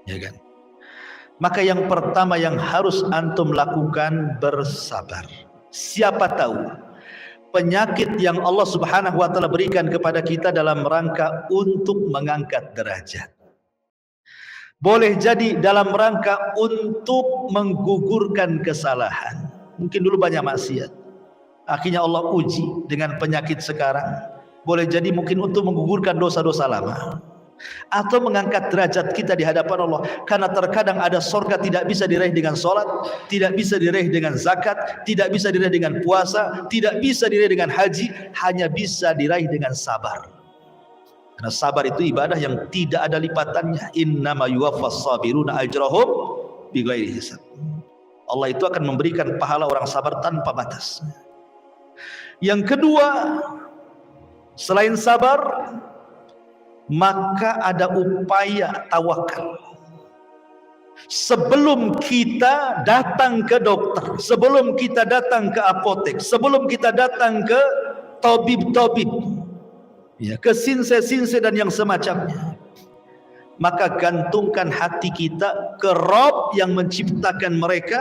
Speaker 1: ya kan? Maka yang pertama yang harus antum lakukan, bersabar. Siapa tahu penyakit yang Allah Subhanahu wa taala berikan kepada kita dalam rangka untuk mengangkat derajat. Boleh jadi dalam rangka untuk menggugurkan kesalahan. Mungkin dulu banyak maksiat, akhirnya Allah uji dengan penyakit sekarang. Boleh jadi mungkin untuk menggugurkan dosa-dosa lama, atau mengangkat derajat kita di hadapan Allah. Karena terkadang ada surga tidak bisa diraih dengan sholat, tidak bisa diraih dengan zakat, tidak bisa diraih dengan puasa, tidak bisa diraih dengan haji, hanya bisa diraih dengan sabar. Karena sabar itu ibadah yang tidak ada lipatannya. Innama yuwaffas sabiruna ajrahum bighairi hisab. Allah itu akan memberikan pahala orang sabar tanpa batas. Yang kedua, selain sabar, maka ada upaya tawakal. Sebelum kita datang ke dokter, sebelum kita datang ke apotek, sebelum kita datang ke tabib-tabib, ya, ke sinse-sinse dan yang semacamnya, maka gantungkan hati kita ke Rabb yang menciptakan mereka,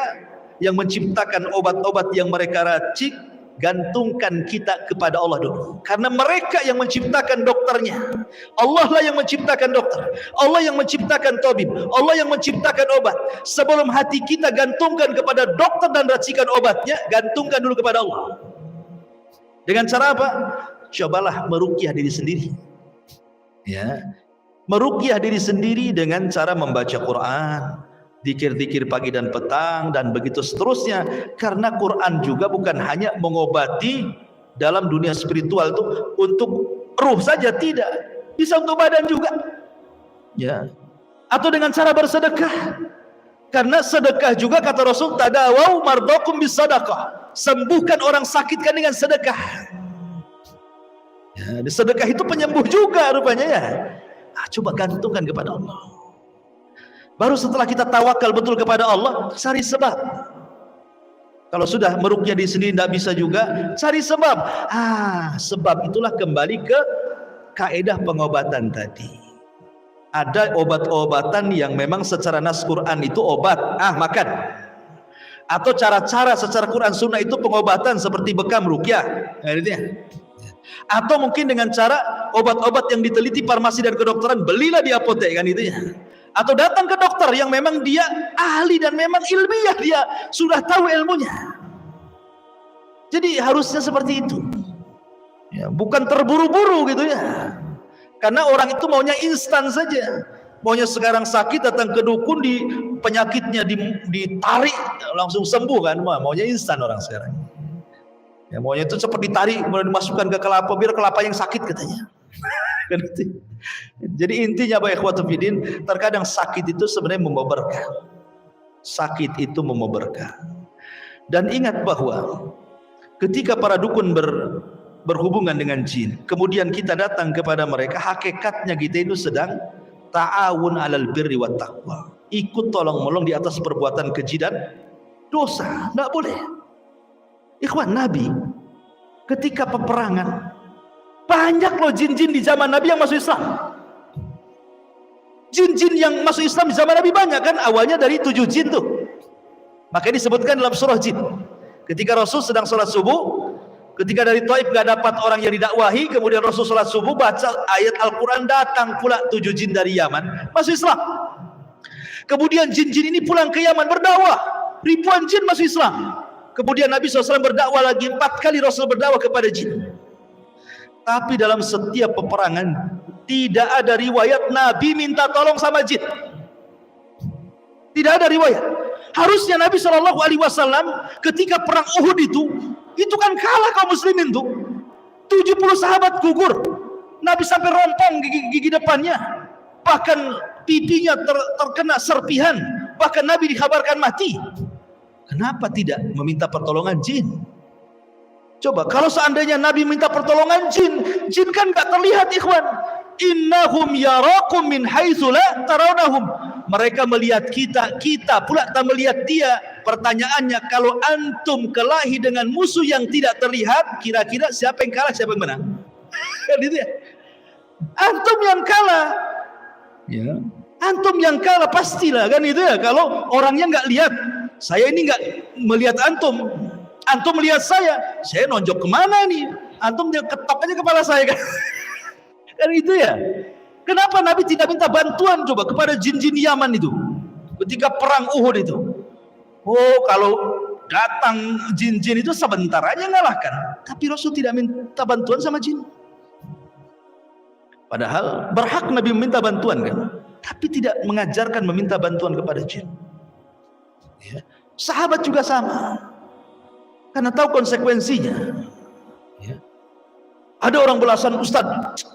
Speaker 1: yang menciptakan obat-obat yang mereka racik. Gantungkan kita kepada Allah dulu, karena mereka yang menciptakan dokternya. Allah lah yang menciptakan dokter, Allah yang menciptakan tabib, Allah yang menciptakan obat. Sebelum hati kita gantungkan kepada dokter dan racikan obatnya, gantungkan dulu kepada Allah. Dengan cara apa? Cobalah meruqyah diri sendiri, ya, meruqyah diri sendiri dengan cara membaca Quran, zikir-zikir pagi dan petang, dan begitu seterusnya. Karena Quran juga bukan hanya mengobati dalam dunia spiritual itu untuk ruh saja, tidak, bisa untuk badan juga, ya. Atau dengan cara bersedekah, karena sedekah juga kata Rasul, tadawau mardakum bisadaqah, sembuhkan orang sakitkan dengan sedekah, ya. Sedekah itu penyembuh juga rupanya, ya. Coba gantungkan kepada Allah. Baru setelah kita tawakal betul kepada Allah, cari sebab. Kalau sudah meruqyah diri sendiri tidak bisa juga, cari sebab. Sebab itulah kembali ke kaidah pengobatan tadi. Ada obat-obatan yang memang secara nas Quran itu obat, makan. Atau cara-cara secara Quran Sunnah itu pengobatan seperti bekam ruqyah, atau mungkin dengan cara obat-obat yang diteliti farmasi dan kedokteran, belilah di apotek, kan itu ya. Atau datang ke dokter yang memang dia ahli dan memang ilmiah, dia sudah tahu ilmunya. Jadi harusnya seperti itu ya, bukan terburu-buru gitu ya. Karena orang itu maunya instan saja, maunya sekarang sakit datang ke dukun, di penyakitnya ditarik langsung sembuh kan, maunya instan orang sekarang ya, maunya itu cepat ditarik kemudian dimasukkan ke kelapa biar kelapa yang sakit katanya. Jadi intinya Bapak ikhwatu fiddin, terkadang sakit itu sebenarnya membawa berkah, sakit itu membawa berkah. Dan ingat bahwa ketika para dukun berhubungan dengan jin, kemudian kita datang kepada mereka, hakikatnya kita itu sedang ta'awun alal birri wat taqwa, ikut tolong menolong di atas perbuatan keji dan dosa. Tidak boleh. Ikhwan, Nabi ketika peperangan, banyak loh jin-jin di zaman Nabi yang masuk Islam. Jin-jin yang masuk Islam di zaman Nabi banyak kan, awalnya dari 7 jin tuh. Makanya disebutkan dalam surah Jin, ketika Rasul sedang sholat subuh, ketika dari Taif gak dapat orang yang didakwahi, kemudian Rasul sholat subuh baca ayat Al-Quran, datang pula 7 jin dari Yaman masuk Islam. Kemudian jin-jin ini pulang ke Yaman berdakwah, ribuan jin masuk Islam. Kemudian Nabi SAW berdakwah lagi, 4 kali Rasul berdakwah kepada jin. Tapi dalam setiap peperangan tidak ada riwayat Nabi minta tolong sama jin. Tidak ada riwayat. Harusnya Nabi SAW ketika perang Uhud itu kan kalah kaum muslimin tuh, 70 sahabat gugur, Nabi sampai rompong gigi depannya, bahkan pipinya terkena serpihan, bahkan Nabi dikabarkan mati. Kenapa tidak meminta pertolongan jin? Coba kalau seandainya Nabi minta pertolongan jin, jin kan gak terlihat ikhwan. Innahum yarakum min haitsu la tarawnahum. Mereka melihat kita, kita pula tak melihat dia. Pertanyaannya, kalau antum kelahi dengan musuh yang tidak terlihat, kira-kira siapa yang kalah, siapa yang menang? Kan itu ya. Antum yang kalah. Ya. Antum yang kalah pastilah, kan itu ya. Kalau orangnya nggak lihat, saya ini nggak melihat antum, antum melihat saya nonjok kemana nih? Antum dia ketok aja kepala saya kan? Kan itu ya. Kenapa Nabi tidak minta bantuan coba kepada jin-jin Yaman itu ketika perang Uhud itu? Oh, kalau datang jin-jin itu sebentar aja ngalahkan. Tapi Rasul tidak minta bantuan sama jin. Padahal berhak Nabi meminta bantuan kan, tapi tidak mengajarkan meminta bantuan kepada jin. Ya. Sahabat juga sama, karena tahu konsekuensinya. Ya. Ada orang belasan, Ustaz,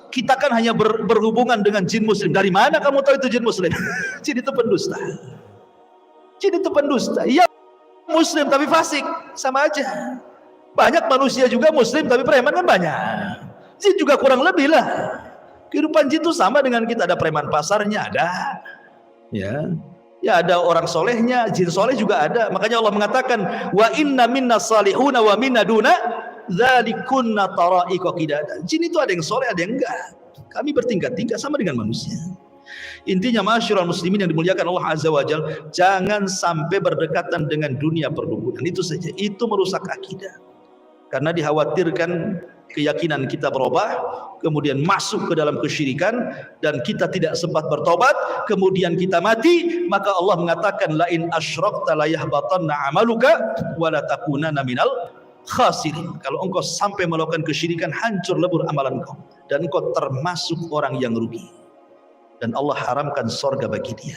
Speaker 1: kita kan hanya berhubungan dengan jin muslim. Dari mana kamu tahu itu jin muslim? Jin itu pendusta. Jin itu pendusta. Iya, muslim tapi fasik, sama aja. Banyak manusia juga muslim tapi preman kan banyak. Jin juga kurang lebih lah. Kehidupan jin itu sama dengan kita, ada preman pasarnya ada. Ya. Ya ada orang solehnya, jin soleh juga ada. Makanya Allah mengatakan, wa inna minna salihuna wa minna duna dzalikunna tara'iqa qidada. Jin itu ada yang soleh, ada yang enggak. Kami bertingkat-tingkat sama dengan manusia. Intinya masyarul muslimin yang dimuliakan Allah Azza wa Jalla, jangan sampai berdekatan dengan dunia perdukunan. Itu saja, itu merusak akidah. Karena dikhawatirkan keyakinan kita berubah, kemudian masuk ke dalam kesyirikan, dan kita tidak sempat bertobat, kemudian kita mati, maka Allah mengatakan la in asyrakta la yahbatanna amaluka wa la takunanna minal khasirin. Kalau engkau sampai melakukan kesyirikan, hancur lebur amalan engkau dan engkau termasuk orang yang rugi, dan Allah haramkan surga bagi dia.